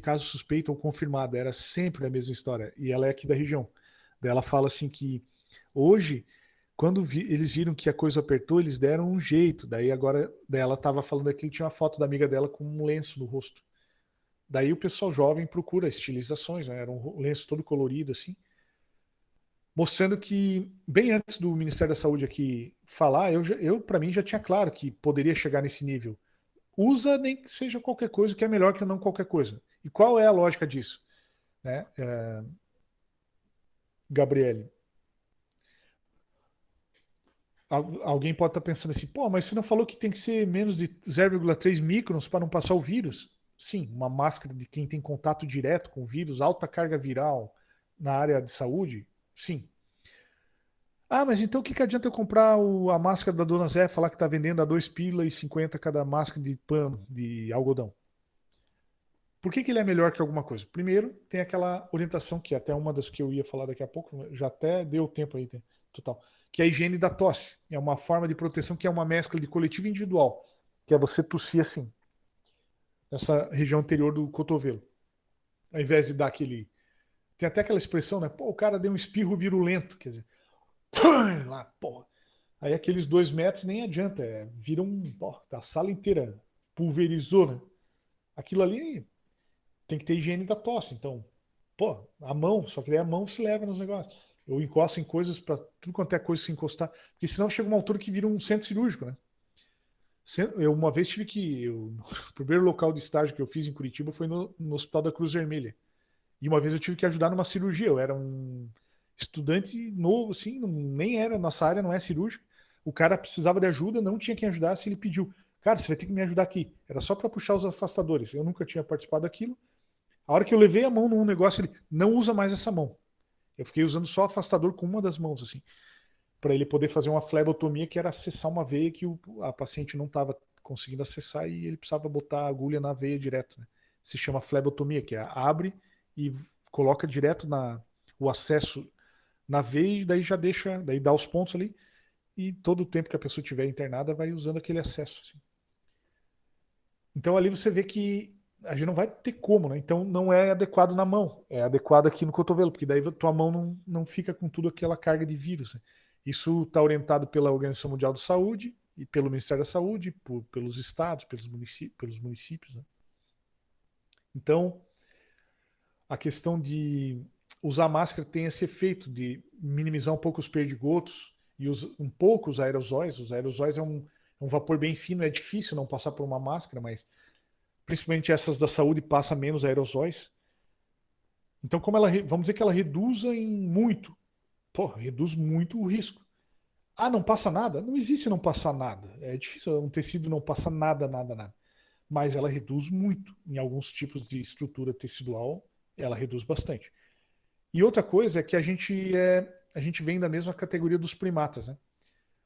caso suspeito ou confirmado. Era sempre a mesma história. E ela é aqui da região. Daí ela fala assim que hoje, quando eles viram que a coisa apertou, eles deram um jeito. Daí ela estava falando aqui que tinha uma foto da amiga dela com um lenço no rosto. Daí o pessoal jovem procura estilizações, né? Era um lenço todo colorido assim, mostrando que bem antes do Ministério da Saúde aqui falar, eu para mim já tinha claro que poderia chegar nesse nível. Usa nem que seja qualquer coisa, que é melhor que não qualquer coisa. E qual é a lógica disso, né? Gabriele, alguém pode estar pensando assim, pô, mas você não falou que tem que ser menos de 0,3 microns para não passar o vírus? Sim, uma máscara de quem tem contato direto com o vírus, alta carga viral na área de saúde, sim. Ah, mas então o que adianta eu comprar a máscara da Dona Zé, falar que está vendendo a 2,50 cada máscara de pano, de algodão? Por que ele é melhor que alguma coisa? Primeiro, tem aquela orientação que até uma das que eu ia falar daqui a pouco, já até deu tempo aí, total, que é a higiene da tosse. É uma forma de proteção que é uma mescla de coletivo e individual, que é você tossir assim, nessa região anterior do cotovelo. Ao invés de dar aquele... Tem até aquela expressão, né? Pô, o cara deu um espirro virulento, quer dizer, lá, porra. Aí aqueles 2 metros nem adianta, vira a sala inteira pulverizou, né? Aquilo ali tem que ter higiene da tosse, então, pô, a mão, só que daí a mão se leva nos negócios. Eu encosto em coisas para tudo quanto é coisa se encostar, porque senão chega uma altura que vira um centro cirúrgico, né? Eu uma vez tive o primeiro local de estágio que eu fiz em Curitiba foi no Hospital da Cruz Vermelha. E uma vez eu tive que ajudar numa cirurgia. Eu era um estudante novo, assim, nem era, nossa área não é cirúrgica. O cara precisava de ajuda, não tinha quem ajudasse, ele pediu, cara, você vai ter que me ajudar aqui. Era só para puxar os afastadores. Eu nunca tinha participado daquilo. A hora que eu levei a mão num negócio, ele não usa mais essa mão. Eu fiquei usando só o afastador com uma das mãos, assim, para ele poder fazer uma flebotomia, que era acessar uma veia que a paciente não estava conseguindo acessar e ele precisava botar a agulha na veia direto, né? Se chama flebotomia, que é abre e coloca direto o acesso na veia e daí já deixa, daí dá os pontos ali e todo o tempo que a pessoa estiver internada vai usando aquele acesso. Assim. Então ali você vê que a gente não vai ter como, né? Então não é adequado na mão, é adequado aqui no cotovelo, porque daí tua mão não fica com tudo aquela carga de vírus. Né? Isso está orientado pela Organização Mundial da Saúde e pelo Ministério da Saúde, pelos estados, pelos municípios. Né? Então, a questão de usar máscara tem esse efeito de minimizar um pouco os perdigotos e um pouco os aerosóis. Os aerosóis é um vapor bem fino, é difícil não passar por uma máscara, mas principalmente essas da saúde passa menos aerosóis. Então, como vamos dizer que ela reduza em muito, reduz muito o risco. Ah, não passa nada? Não existe não passar nada. É difícil um tecido não passar nada, nada, nada. Mas ela reduz muito. Em alguns tipos de estrutura tecidual, ela reduz bastante. E outra coisa é que a gente vem da mesma categoria dos primatas, né?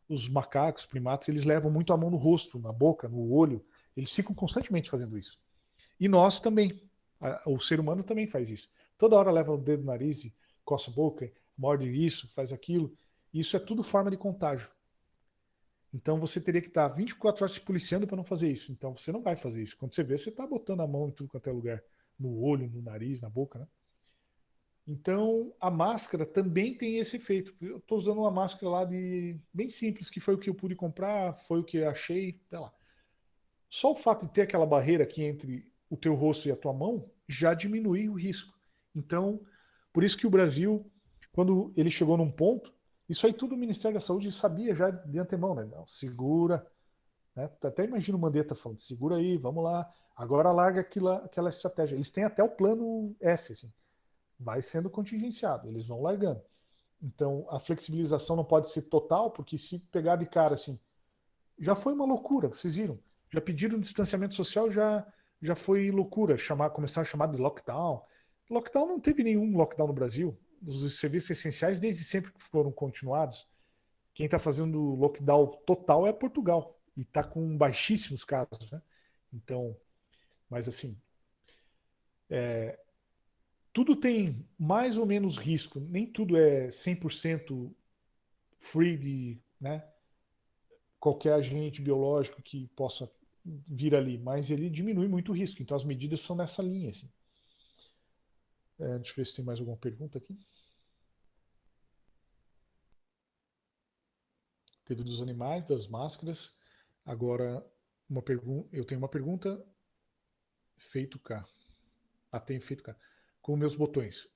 Os macacos, primatas, eles levam muito a mão no rosto, na boca, no olho. Eles ficam constantemente fazendo isso. E nós também. O ser humano também faz isso. Toda hora leva o dedo no nariz, coça a boca, morde isso, faz aquilo. Isso é tudo forma de contágio. Então você teria que estar 24 horas se policiando para não fazer isso. Então você não vai fazer isso. Quando você vê, você está botando a mão em tudo quanto é lugar. No olho, no nariz, na boca, né? Então a máscara também tem esse efeito. Eu estou usando uma máscara lá bem simples, que foi o que eu pude comprar, foi o que eu achei, sei lá. Só o fato de ter aquela barreira aqui entre o teu rosto e a tua mão já diminui o risco. Então, por isso que o Brasil, quando ele chegou num ponto, isso aí tudo o Ministério da Saúde sabia já de antemão, né? Não, segura, né? Até imagina o Mandetta falando, segura aí, vamos lá, agora larga aquela estratégia. Eles têm até o plano F, assim, vai sendo contingenciado, eles vão largando. Então, a flexibilização não pode ser total, porque se pegar de cara assim, já foi uma loucura, vocês viram? Já pediram distanciamento social, já foi loucura, começar a chamar de lockdown. Lockdown não teve nenhum lockdown no Brasil. Os serviços essenciais desde sempre foram continuados. Quem está fazendo lockdown total é Portugal. E está com baixíssimos casos. Né? Então, mas assim, tudo tem mais ou menos risco. Nem tudo é 100% free de qualquer agente biológico que possa vir ali, mas ele diminui muito o risco. Então as medidas são nessa linha. Assim. Deixa eu ver se tem mais alguma pergunta aqui. Teve dos animais, das máscaras. Agora, eu tenho uma pergunta. Feito cá. Tenho feito cá. Com meus botões.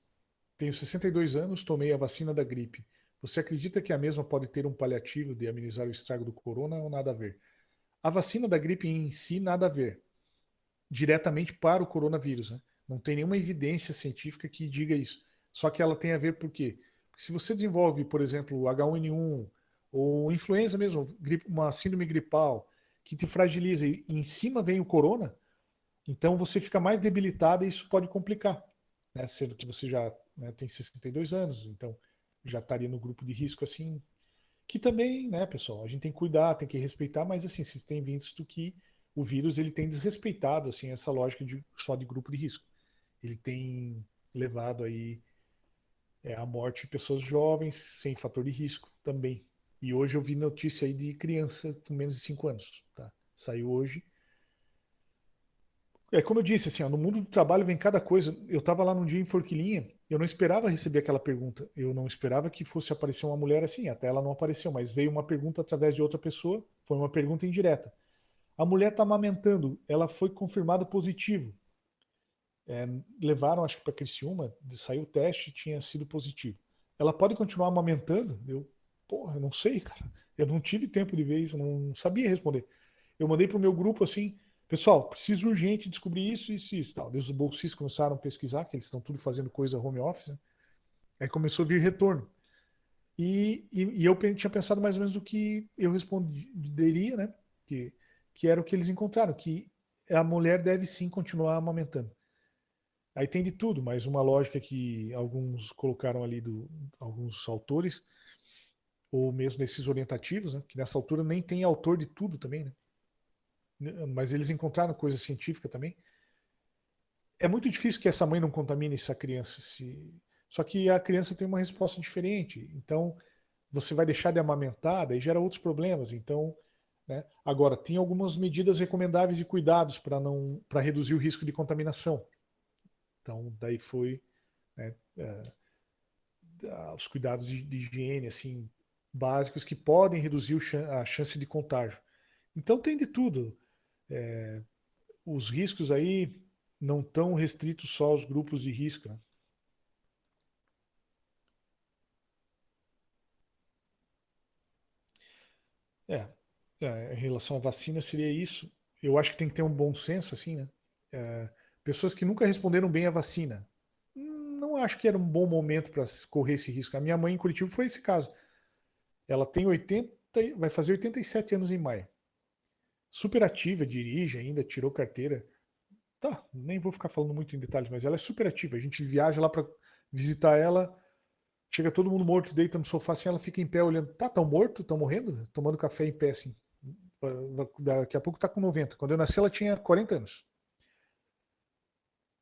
Tenho 62 anos, tomei a vacina da gripe. Você acredita que a mesma pode ter um paliativo de amenizar o estrago do corona ou nada a ver? A vacina da gripe em si, nada a ver. Diretamente para o coronavírus. Né? Não tem nenhuma evidência científica que diga isso. Só que ela tem a ver por quê? Porque se você desenvolve, por exemplo, o H1N1 ou influenza mesmo, uma síndrome gripal, que te fragiliza e em cima vem o corona, então você fica mais debilitado e isso pode complicar. Né? Sendo que você já tem 62 anos, então já estaria no grupo de risco assim. Que também, né, pessoal, a gente tem que cuidar, tem que respeitar, mas assim, vocês têm visto que o vírus ele tem desrespeitado assim essa lógica só de grupo de risco. Ele tem levado aí a morte de pessoas jovens sem fator de risco também. E hoje eu vi notícia aí de criança com menos de 5 anos, tá? Saiu hoje. Como eu disse, assim, ó, no mundo do trabalho vem cada coisa. Eu estava lá num dia em Forquilinha, eu não esperava receber aquela pergunta. Eu não esperava que fosse aparecer uma mulher assim, até ela não apareceu, mas veio uma pergunta através de outra pessoa, foi uma pergunta indireta. A mulher está amamentando, ela foi confirmado positivo. Levaram, acho que para Criciúma, saiu o teste, tinha sido positivo. Ela pode continuar amamentando? Eu não sei, cara. Eu não tive tempo de ver isso, não sabia responder. Eu mandei para o meu grupo assim, pessoal, preciso urgente descobrir isso, tal. Os bolsistas começaram a pesquisar, que eles estão tudo fazendo coisa home office, né? Aí começou a vir retorno. E eu tinha pensado mais ou menos o que eu responderia, né? Que era o que eles encontraram, que a mulher deve sim continuar amamentando. Aí tem de tudo, mas uma lógica que alguns colocaram ali, alguns autores, ou mesmo esses orientativos, né? Que nessa altura nem tem autor de tudo também, né? Mas eles encontraram coisa científica também. É muito difícil que essa mãe não contamine essa criança. Só que a criança tem uma resposta diferente. Então, você vai deixar de amamentar, daí gera outros problemas. Então, né? Agora, tem algumas medidas recomendáveis e cuidados para reduzir o risco de contaminação. Então, daí foi, né, os cuidados de higiene assim básicos que podem reduzir a chance de contágio. Então, tem de tudo. Os riscos aí não estão restritos só aos grupos de risco, né? É, em relação à vacina seria isso. Eu acho que tem que ter um bom senso, assim, né? Pessoas que nunca responderam bem à vacina. Não acho que era um bom momento para correr esse risco. A minha mãe em Curitiba foi esse caso. Ela tem 80, vai fazer 87 anos em maio. Super ativa, dirige ainda, tirou carteira. Tá, nem vou ficar falando muito em detalhes, mas ela é super ativa. A gente viaja lá para visitar ela, chega todo mundo morto, deita no sofá assim, ela fica em pé olhando. Tá, tão morto? Tão morrendo? Tomando café em pé assim. Daqui a pouco tá com 90. Quando eu nasci, ela tinha 40 anos.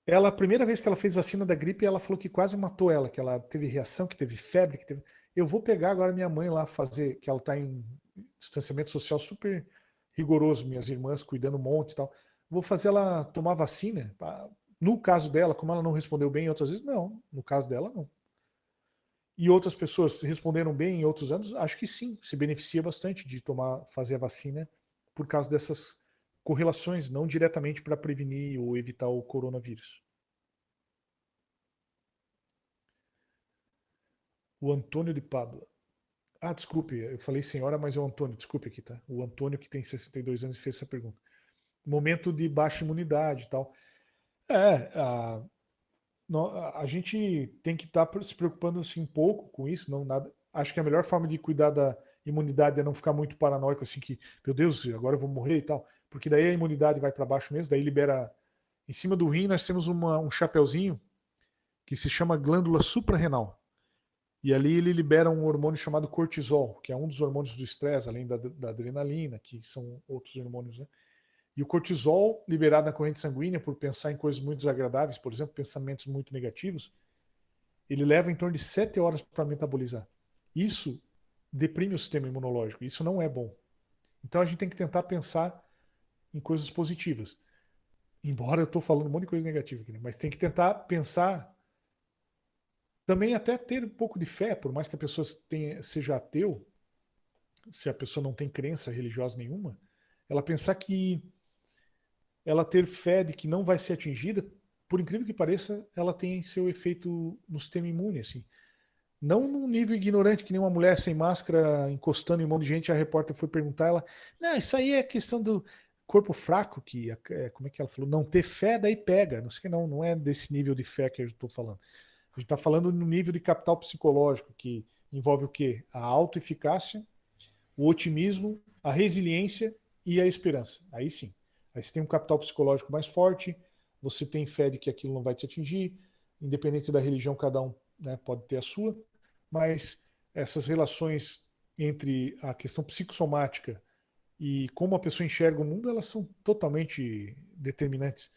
Ela, a primeira vez que ela fez vacina da gripe, ela falou que quase matou ela, que ela teve reação, que teve febre, que teve... Eu vou pegar agora minha mãe lá fazer, que ela tá em distanciamento social super rigoroso, minhas irmãs cuidando um monte e tal. Vou fazer ela tomar vacina. No caso dela, como ela não respondeu bem outras vezes, não. No caso dela, não. E outras pessoas responderam bem em outros anos, acho que sim, se beneficia bastante de fazer a vacina por causa dessas correlações, não diretamente para prevenir ou evitar o coronavírus. O Antônio de Pádua. Ah, desculpe, eu falei senhora, mas é o Antônio, desculpe aqui, tá? O Antônio, que tem 62 anos, fez essa pergunta. Momento de baixa imunidade e tal. A, a gente tem que estar se preocupando assim, um pouco com isso, não nada. Acho que a melhor forma de cuidar da imunidade é não ficar muito paranoico, assim, que, meu Deus, agora eu vou morrer e tal. Porque daí a imunidade vai para baixo mesmo, daí libera. Em cima do rim nós temos um chapeuzinho que se chama glândula suprarrenal. E ali ele libera um hormônio chamado cortisol, que é um dos hormônios do estresse, além da adrenalina, que são outros hormônios, né? E o cortisol, liberado na corrente sanguínea por pensar em coisas muito desagradáveis, por exemplo, pensamentos muito negativos, ele leva em torno de 7 horas para metabolizar. Isso deprime o sistema imunológico, isso não é bom. Então a gente tem que tentar pensar em coisas positivas. Embora eu estou falando um monte de coisa negativa aqui, né? Mas tem que tentar pensar também até ter um pouco de fé, por mais que a pessoa seja ateu, se a pessoa não tem crença religiosa nenhuma, ela pensar que ela ter fé de que não vai ser atingida, por incrível que pareça, ela tem seu efeito no sistema imune, assim. Não num nível ignorante, que nem uma mulher sem máscara encostando em um monte de gente, a repórter foi perguntar, ela, não, isso aí é questão do corpo fraco, que, como é que ela falou? Não ter fé, daí pega. Não sei que não é desse nível de fé que eu estou falando. A gente está falando no nível de capital psicológico, que envolve o quê? A autoeficácia, o otimismo, a resiliência e a esperança. Aí sim. Aí você tem um capital psicológico mais forte, você tem fé de que aquilo não vai te atingir, independente da religião, cada um, né, pode ter a sua, mas essas relações entre a questão psicossomática e como a pessoa enxerga o mundo, elas são totalmente determinantes,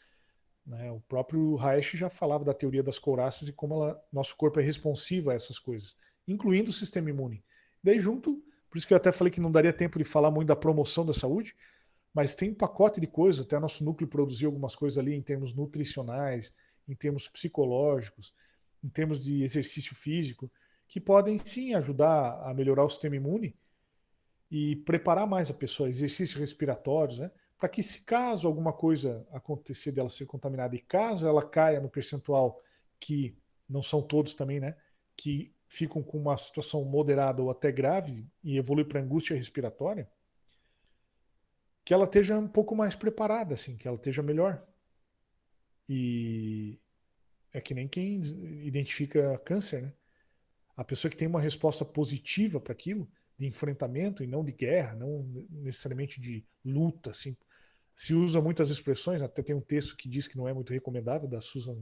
né? O próprio Reich já falava da teoria das couraças e como nosso corpo é responsivo a essas coisas, incluindo o sistema imune. Daí junto, por isso que eu até falei que não daria tempo de falar muito da promoção da saúde, mas tem um pacote de coisas, até nosso núcleo produziu algumas coisas ali em termos nutricionais, em termos psicológicos, em termos de exercício físico, que podem sim ajudar a melhorar o sistema imune e preparar mais a pessoa, exercícios respiratórios, né? Para que se caso alguma coisa acontecer dela ser contaminada e caso ela caia no percentual que não são todos também, né? Que ficam com uma situação moderada ou até grave e evolui para angústia respiratória, que ela esteja um pouco mais preparada, assim, que ela esteja melhor. E é que nem quem identifica câncer, né? A pessoa que tem uma resposta positiva para aquilo, de enfrentamento e não de guerra, não necessariamente de luta, assim. Se usa muitas expressões, até tem um texto que diz que não é muito recomendável, da Susan,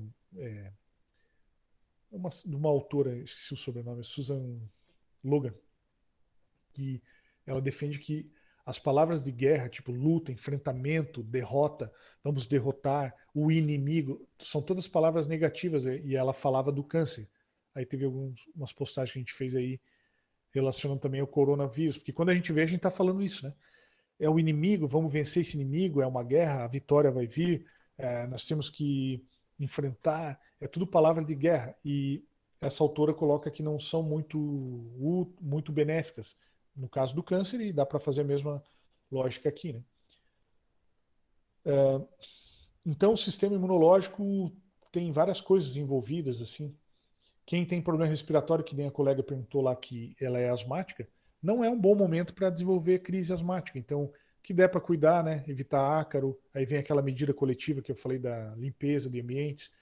de uma autora, esqueci o sobrenome, Susan Logan, que ela defende que as palavras de guerra, tipo luta, enfrentamento, derrota, vamos derrotar o inimigo, são todas palavras negativas, e ela falava do câncer. Aí teve algumas postagens que a gente fez aí relacionando também ao coronavírus, porque quando a gente vê, a gente está falando isso, né? É o inimigo, vamos vencer esse inimigo, é uma guerra, a vitória vai vir, nós temos que enfrentar, é tudo palavra de guerra. E essa autora coloca que não são muito benéficas no caso do câncer, e dá para fazer a mesma lógica aqui, né? Então, o sistema imunológico tem várias coisas envolvidas, assim. Quem tem problema respiratório, que nem a colega perguntou lá que ela é asmática, não é um bom momento para desenvolver crise asmática. Então, o que der para cuidar, né? Evitar ácaro, aí vem aquela medida coletiva que eu falei da limpeza de ambientes,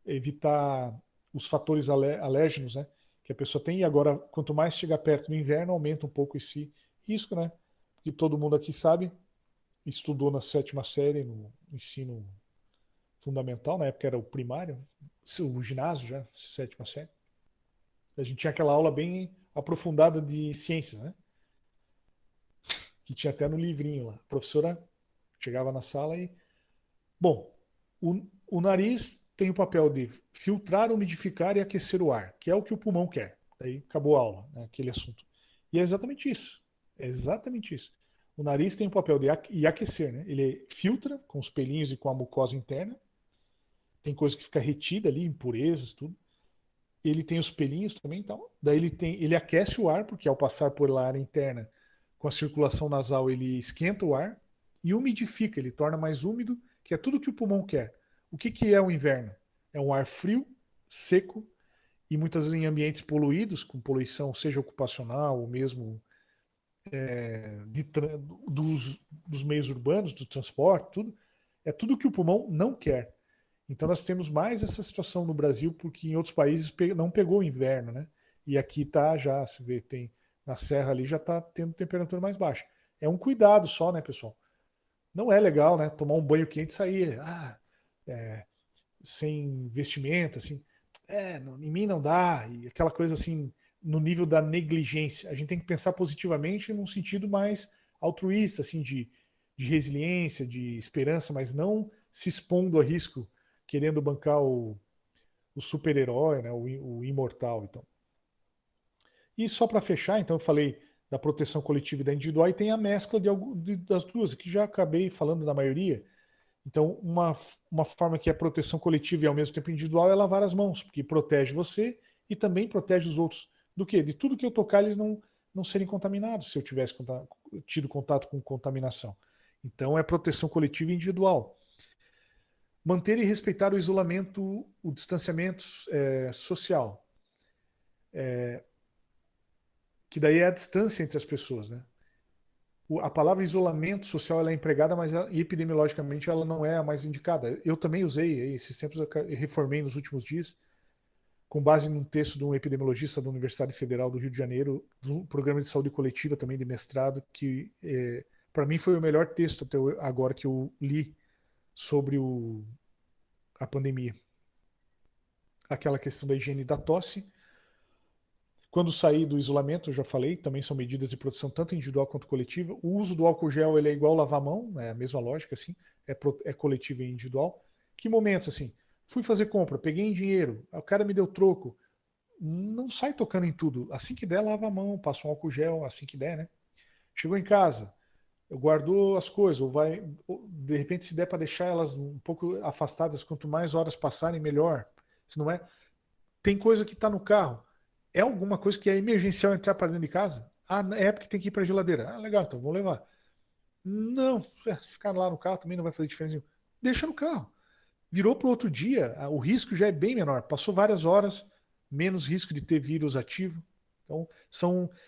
evitar os fatores alérgenos, né? Que a pessoa tem, e agora, quanto mais chegar perto do inverno, aumenta um pouco esse risco, né? Que todo mundo aqui sabe, estudou na 7ª série, no ensino fundamental, na época era o primário, o ginásio já, 7ª série. A gente tinha aquela aula bem aprofundada de ciências, né? Que tinha até no livrinho lá. A professora chegava na sala e... Bom, o nariz tem o papel de filtrar, umidificar e aquecer o ar, que é o que o pulmão quer. Aí acabou a aula, né, aquele assunto. E é exatamente isso. É exatamente isso. O nariz tem o papel de aquecer, né? Ele filtra com os pelinhos e com a mucosa interna. Tem coisa que fica retida ali, impurezas, tudo. Ele tem os pelinhos também, então. Daí ele aquece o ar, porque ao passar por área interna, com a circulação nasal, ele esquenta o ar e umidifica, ele torna mais úmido, que é tudo que o pulmão quer. O que é o inverno? É um ar frio, seco, e muitas vezes em ambientes poluídos, com poluição, seja ocupacional ou mesmo dos meios urbanos, do transporte, tudo. É tudo que o pulmão não quer. Então nós temos mais essa situação no Brasil, porque em outros países não pegou o inverno, né? E aqui tá já, se vê, tem na serra ali já tá tendo temperatura mais baixa. É um cuidado só, né, pessoal? Não é legal, né? Tomar um banho quente e sair sem vestimenta, assim. Em mim não dá, e aquela coisa assim, no nível da negligência. A gente tem que pensar positivamente num sentido mais altruísta, assim, de resiliência, de esperança, mas não se expondo a risco, querendo bancar o super-herói, né, o imortal. Então. E só para fechar, então eu falei da proteção coletiva e da individual, e tem a mescla das duas, que já acabei falando da maioria. Então, uma forma que é proteção coletiva e ao mesmo tempo individual é lavar as mãos, porque protege você e também protege os outros. Do quê? De tudo que eu tocar, eles não serem contaminados, se eu tivesse tido contato com contaminação. Então, é proteção coletiva e individual. Manter e respeitar o isolamento, o distanciamento social. Que daí é a distância entre as pessoas, né? A palavra isolamento social ela é empregada, mas epidemiologicamente ela não é a mais indicada. Eu também usei, esses tempos eu reformei nos últimos dias, com base num texto de um epidemiologista da Universidade Federal do Rio de Janeiro, do programa de saúde coletiva também de mestrado, que para mim foi o melhor texto até agora que eu li sobre a pandemia. Aquela questão da higiene da tosse. Quando sair do isolamento, eu já falei, também são medidas de proteção tanto individual quanto coletiva. O uso do álcool gel ele é igual lavar a mão, é a mesma lógica, assim, é coletivo e individual. Que momentos, assim, fui fazer compra, peguei em dinheiro, o cara me deu troco, não sai tocando em tudo. Assim que der, lava a mão, passa um álcool gel, assim que der, né? Chegou em casa, guardou as coisas, ou de repente se der para deixar elas um pouco afastadas, quanto mais horas passarem, melhor. Se não é, tem coisa que está no carro. É alguma coisa que é emergencial entrar para dentro de casa? É porque tem que ir para a geladeira. Legal, então vou levar. Não, se ficar lá no carro também não vai fazer diferença nenhuma. Deixa no carro. Virou para o outro dia, o risco já é bem menor. Passou várias horas, menos risco de ter vírus ativo. Então,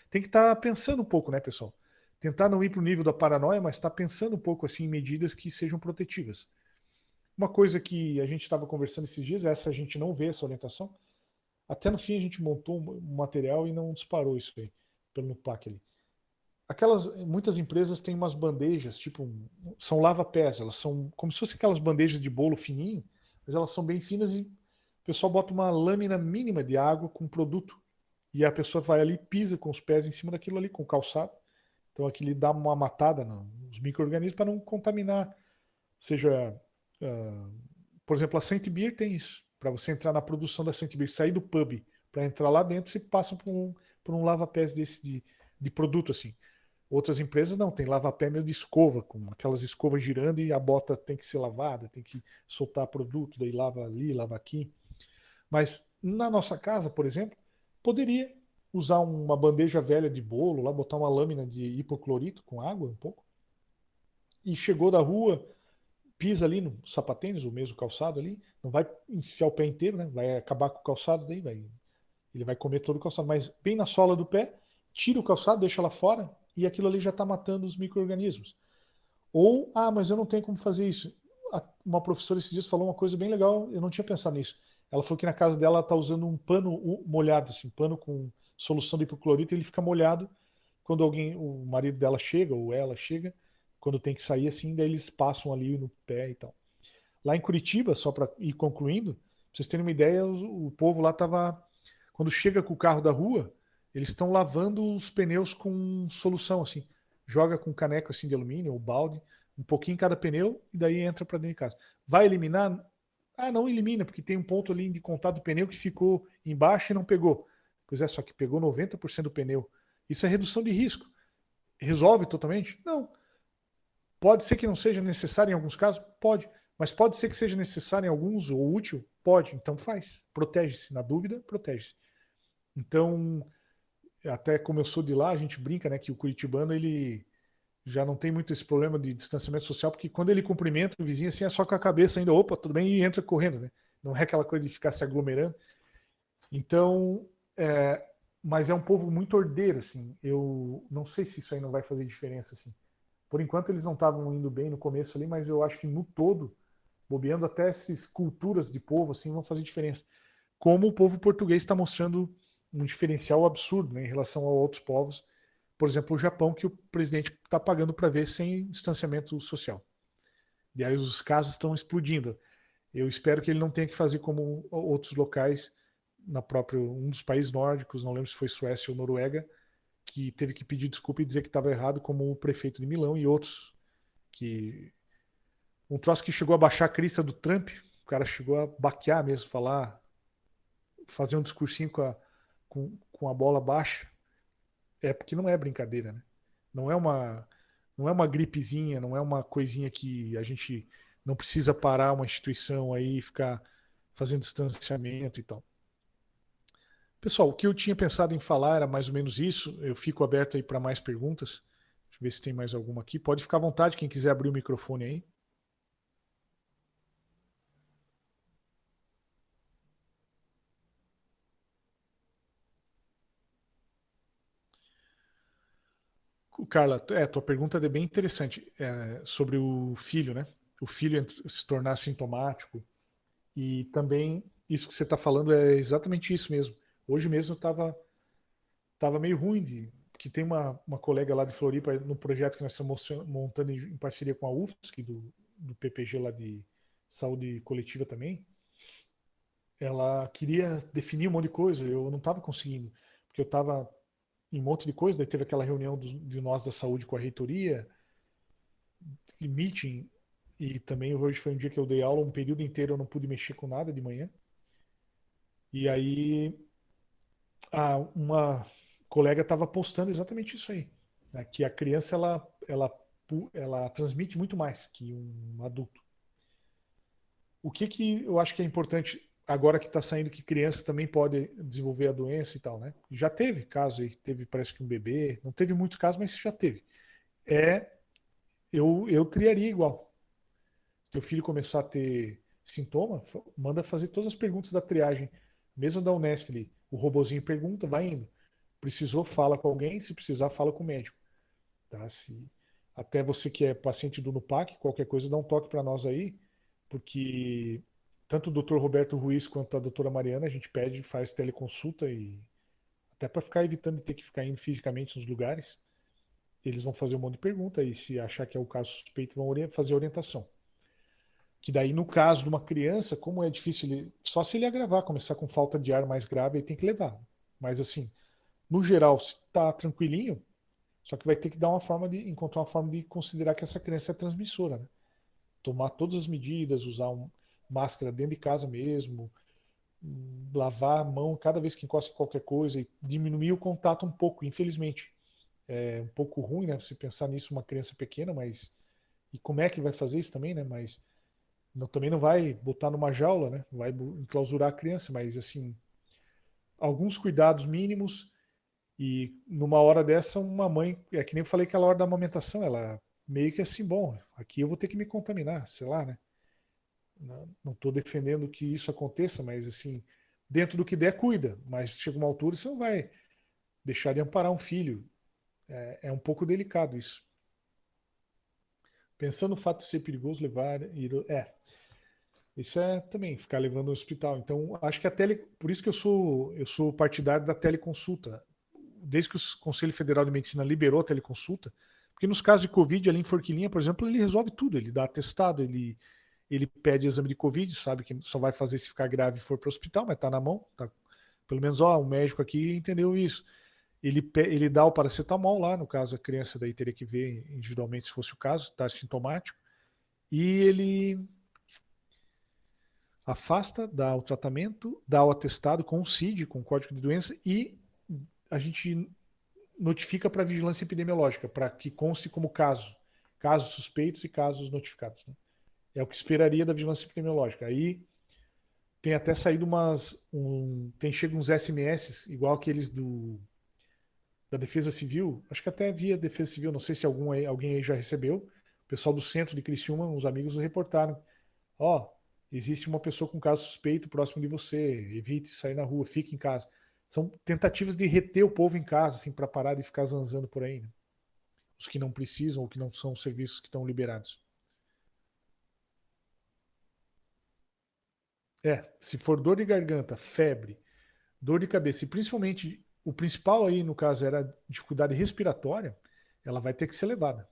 tem que estar pensando um pouco, né, pessoal? tentar não ir para o nível da paranoia, mas estar pensando um pouco assim em medidas que sejam protetivas. Uma coisa que a gente estava conversando esses dias, essa a gente não vê essa orientação. Até no fim a gente montou um material e não disparou isso aí, pelo NUPAC ali. Muitas empresas têm umas bandejas, tipo, são lava-pés, elas são como se fossem aquelas bandejas de bolo fininho, mas elas são bem finas e o pessoal bota uma lâmina mínima de água com produto. E a pessoa vai ali e pisa com os pés em cima daquilo ali, com o calçado. Então aquilo dá uma matada nos micro-organismos para não contaminar. Seja, por exemplo, a Saint Beer tem isso. Para você entrar na produção da Saint Beer, sair do pub para entrar lá dentro, você passa por um lava-pés desse de produto assim. Outras empresas não, tem lava-pé meio de escova, com aquelas escovas girando e a bota tem que ser lavada, tem que soltar produto, daí lava ali, lava aqui. Mas na nossa casa, por exemplo, poderia usar uma bandeja velha de bolo, lá botar uma lâmina de hipoclorito com água um pouco, e chegou da rua, pisa ali no sapatênis, o mesmo calçado ali, não vai enfiar o pé inteiro, né? Vai acabar com o calçado, daí ele vai comer todo o calçado, mas bem na sola do pé, tira o calçado, deixa lá fora, e aquilo ali já está matando os micro-organismos. Ou, mas eu não tenho como fazer isso. Uma professora esses dias falou uma coisa bem legal, eu não tinha pensado nisso. Ela falou que na casa dela ela está usando um pano molhado, assim, pano com solução de hipoclorito, e ele fica molhado quando o marido dela chega, ou ela chega, quando tem que sair assim, daí eles passam ali no pé e tal. Lá em Curitiba, só para ir concluindo, pra vocês terem uma ideia, o povo lá estava, quando chega com o carro da rua, eles estão lavando os pneus com solução, assim, joga com caneco assim de alumínio ou balde, um pouquinho em cada pneu, e daí entra para dentro de casa. Vai eliminar? Não elimina, porque tem um ponto ali de contato do pneu que ficou embaixo e não pegou. Pois é, só que pegou 90% do pneu. Isso é redução de risco. Resolve totalmente? Não. Pode ser que não seja necessário em alguns casos? Pode. Mas pode ser que seja necessário em alguns ou útil? Pode. Então faz. Protege-se. Na dúvida, protege-se. Então, até como eu sou de lá, a gente brinca, né, que o curitibano, ele já não tem muito esse problema de distanciamento social, porque quando ele cumprimenta o vizinho assim, é só com a cabeça ainda, opa, tudo bem, e entra correndo, né? Não é aquela coisa de ficar se aglomerando. Então, mas é um povo muito ordeiro, assim. Eu não sei se isso aí não vai fazer diferença, assim. Por enquanto eles não estavam indo bem no começo ali, mas eu acho que no todo, bobeando até essas culturas de povo, assim, vão fazer diferença. Como o povo português está mostrando um diferencial absurdo, né, em relação a outros povos. Por exemplo, o Japão, que o presidente está pagando para ver sem distanciamento social. E aí os casos estão explodindo. Eu espero que ele não tenha que fazer como outros locais, um dos países nórdicos, não lembro se foi Suécia ou Noruega, que teve que pedir desculpa e dizer que estava errado, como o prefeito de Milão e outros. Um troço que chegou a baixar a crista do Trump, o cara chegou a baquear mesmo, fazer um discursinho com a bola baixa. Porque não é brincadeira, né? Não é uma gripezinha, não é uma coisinha que a gente não precisa parar uma instituição aí e ficar fazendo distanciamento e tal. Pessoal, o que eu tinha pensado em falar era mais ou menos isso. Eu fico aberto aí para mais perguntas. Deixa eu ver se tem mais alguma aqui. Pode ficar à vontade, quem quiser abrir o microfone aí. Carla, tua pergunta é bem interessante, sobre o filho, né? O filho se tornar assintomático. E também, isso que você está falando é exatamente isso mesmo. Hoje mesmo eu tava meio ruim, que tem uma colega lá de Floripa, no projeto que nós estamos montando em parceria com a UFSC, do PPG lá de saúde coletiva também. Ela queria definir um monte de coisa, eu não estava conseguindo, porque eu estava em um monte de coisa, daí teve aquela reunião de nós da saúde com a reitoria, e meeting, e também hoje foi um dia que eu dei aula, um período inteiro eu não pude mexer com nada de manhã. E aí uma colega estava postando exatamente isso aí, né, que a criança ela transmite muito mais que um adulto. O que eu acho que é importante agora que está saindo que criança também pode desenvolver a doença e tal, né? Já teve caso aí, teve parece que um bebê, não teve muitos casos, mas já teve. Eu triaria igual. Se teu filho começar a ter sintoma, manda fazer todas as perguntas da triagem, mesmo da Unesp ali. O robozinho pergunta, vai indo. Precisou, fala com alguém, se precisar, fala com o médico. tá? Até você que é paciente do NUPAC, qualquer coisa, dá um toque para nós aí, porque tanto o Dr. Roberto Ruiz quanto a doutora Mariana, a gente pede, faz teleconsulta e até para ficar evitando de ter que ficar indo fisicamente nos lugares, eles vão fazer um monte de pergunta e se achar que é o caso suspeito, vão fazer orientação. Que daí, no caso de uma criança, como é difícil, só se ele agravar, começar com falta de ar mais grave, aí tem que levar. Mas assim, no geral, se tá tranquilinho, só que vai ter que encontrar uma forma de considerar que essa criança é transmissora, né? Tomar todas as medidas, usar máscara dentro de casa mesmo, lavar a mão cada vez que encosta em qualquer coisa e diminuir o contato um pouco, infelizmente. É um pouco ruim, né? Você pensar nisso uma criança pequena, mas e como é que vai fazer isso também, né? Mas também não vai botar numa jaula, né? Vai enclausurar a criança, mas assim, alguns cuidados mínimos e numa hora dessa uma mãe, é que nem eu falei aquela hora da amamentação, ela meio que assim, bom, aqui eu vou ter que me contaminar, sei lá, né? Não estou defendendo que isso aconteça, mas assim, dentro do que der, cuida. Mas chega uma altura você não vai deixar de amparar um filho. É um pouco delicado isso. Pensando no fato de ser perigoso levar. Isso é também ficar levando ao hospital. Então, acho que por isso que eu sou partidário da teleconsulta. Desde que o Conselho Federal de Medicina liberou a teleconsulta, porque nos casos de Covid, ali em Forquilinha, por exemplo, ele resolve tudo. Ele dá atestado, ele pede exame de Covid, sabe que só vai fazer se ficar grave e for para o hospital, mas está na mão. Tá, pelo menos, o médico aqui entendeu isso. Ele dá o paracetamol lá, no caso, a criança daí teria que ver individualmente se fosse o caso, estar sintomático. E ele afasta, dá o tratamento, dá o atestado com o CID, com o código de doença, e a gente notifica para a vigilância epidemiológica, para que conste como casos suspeitos e casos notificados. Né? É o que esperaria da vigilância epidemiológica. Aí tem até saído chega uns SMS, igual aqueles da Defesa Civil, acho que até via Defesa Civil, não sei se alguém aí já recebeu, o pessoal do centro de Criciúma, uns amigos reportaram, existe uma pessoa com caso suspeito próximo de você, evite sair na rua, fique em casa. São tentativas de reter o povo em casa, assim, para parar de ficar zanzando por aí, né? Os que não precisam ou que não são serviços que estão liberados. Se for dor de garganta, febre, dor de cabeça, e principalmente o principal aí, no caso, era dificuldade respiratória, ela vai ter que ser levada.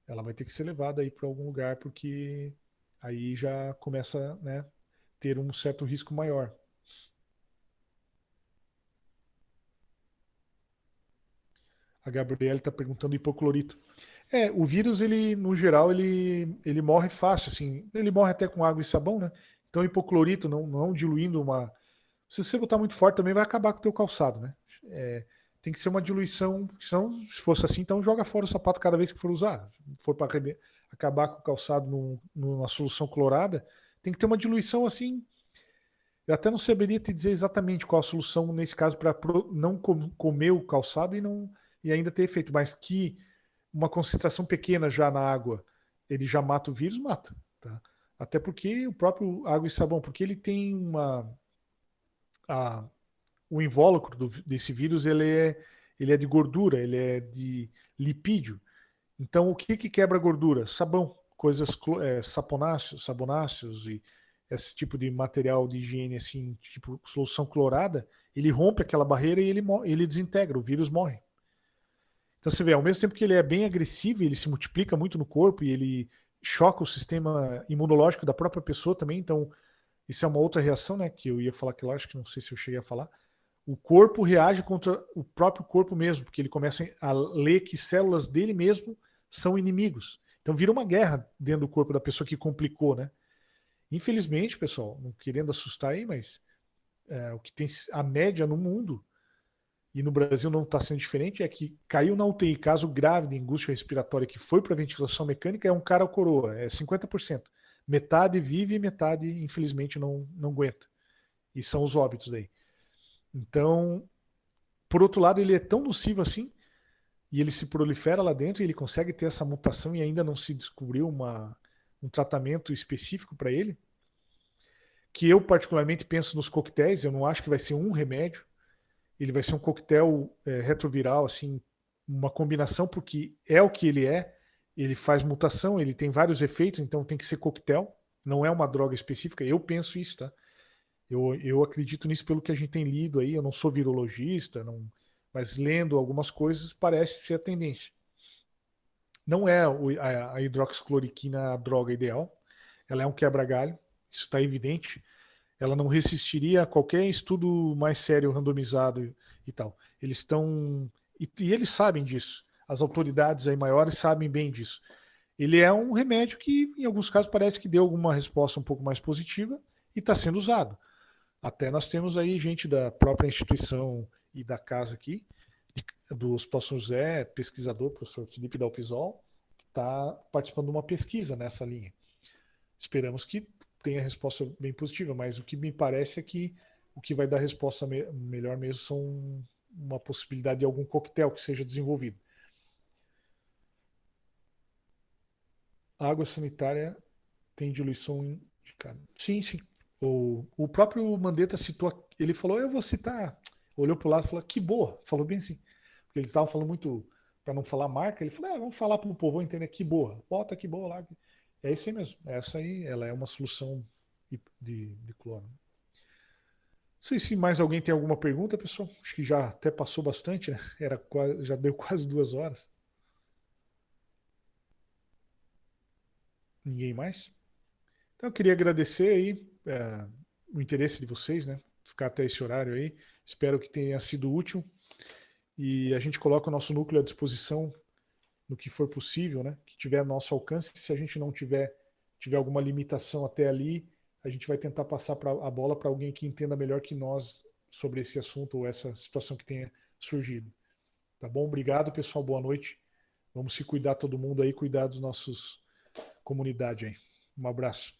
Ela vai ter que ser levada aí para algum lugar, porque aí já começa, né, ter um certo risco maior. A Gabriela está perguntando hipoclorito. O vírus, ele, no geral, ele morre fácil, assim. Ele morre até com água e sabão, né? Então, hipoclorito, não diluindo Se você botar muito forte, também vai acabar com o teu calçado, né? Tem que ser uma diluição, senão, se fosse assim, então joga fora o sapato cada vez que for usar. Se for para acabar com o calçado numa solução clorada, tem que ter uma diluição assim. Eu até não saberia te dizer exatamente qual a solução nesse caso para não comer o calçado e ainda ter efeito, mas que uma concentração pequena já na água, ele já mata o vírus, mata. Tá? Até porque o próprio água e sabão, porque ele tem o invólucro desse vírus, ele é de gordura, ele é de lipídio. Então, o que quebra a gordura? Sabão, coisas sabonáceos e esse tipo de material de higiene, assim, tipo solução clorada, ele rompe aquela barreira e ele desintegra, o vírus morre. Então você vê, ao mesmo tempo que ele é bem agressivo, ele se multiplica muito no corpo e ele choca o sistema imunológico da própria pessoa também, então isso é uma outra reação, né, que eu ia falar que eu acho que não sei se eu cheguei a falar. O corpo reage contra o próprio corpo mesmo, porque ele começa a ler que células dele mesmo são inimigos. Então vira uma guerra dentro do corpo da pessoa que complicou, né? Infelizmente, pessoal, não querendo assustar aí, mas o que tem a média no mundo e no Brasil não está sendo diferente, é que caiu na UTI, caso grave de angústia respiratória que foi para ventilação mecânica, é um cara ou coroa, é 50%. Metade vive e metade, infelizmente, não aguenta. E são os óbitos aí. Então, por outro lado, ele é tão nocivo assim, e ele se prolifera lá dentro, e ele consegue ter essa mutação e ainda não se descobriu um tratamento específico para ele, que eu particularmente penso nos coquetéis, eu não acho que vai ser um remédio, ele vai ser um coquetel retroviral, assim, uma combinação, porque é o que ele faz mutação, ele tem vários efeitos, então tem que ser coquetel, não é uma droga específica. Eu penso isso, tá? Eu acredito nisso pelo que a gente tem lido aí. Eu não sou virologista, mas lendo algumas coisas parece ser a tendência. Não é a hidroxicloroquina a droga ideal. Ela é um quebra-galho, isso está evidente. Ela não resistiria a qualquer estudo mais sério, randomizado e tal. Eles estão... E eles sabem disso. As autoridades aí maiores sabem bem disso. Ele é um remédio que, em alguns casos, parece que deu alguma resposta um pouco mais positiva e está sendo usado. Até nós temos aí gente da própria instituição e da casa aqui, do Hospital São José, pesquisador, professor Felipe Dalpisol, que está participando de uma pesquisa nessa linha. Esperamos que tenha resposta bem positiva, mas o que me parece é que o que vai dar resposta melhor mesmo são uma possibilidade de algum coquetel que seja desenvolvido. A água sanitária tem diluição indicada. Sim, sim. O próprio Mandetta citou, ele falou, eu vou citar, olhou para o lado e falou, que boa, falou bem assim. Porque eles estavam falando muito, para não falar marca, ele falou, vamos falar para o povo entender, que boa, bota que boa lá. É isso aí mesmo, essa aí, ela é uma solução de cloro. Não sei se mais alguém tem alguma pergunta, pessoal. Acho que já até passou bastante, né? Já deu quase 2 horas. Ninguém mais? Então eu queria agradecer aí o interesse de vocês, né? Ficar até esse horário aí. Espero que tenha sido útil. E a gente coloca o nosso núcleo à disposição no que for possível, né? Que tiver a nosso alcance. Se a gente não tiver alguma limitação até ali, a gente vai tentar passar a bola para alguém que entenda melhor que nós sobre esse assunto ou essa situação que tenha surgido. Tá bom? Obrigado, pessoal. Boa noite. Vamos se cuidar todo mundo aí, cuidar dos nossos comunidade aí. Um abraço.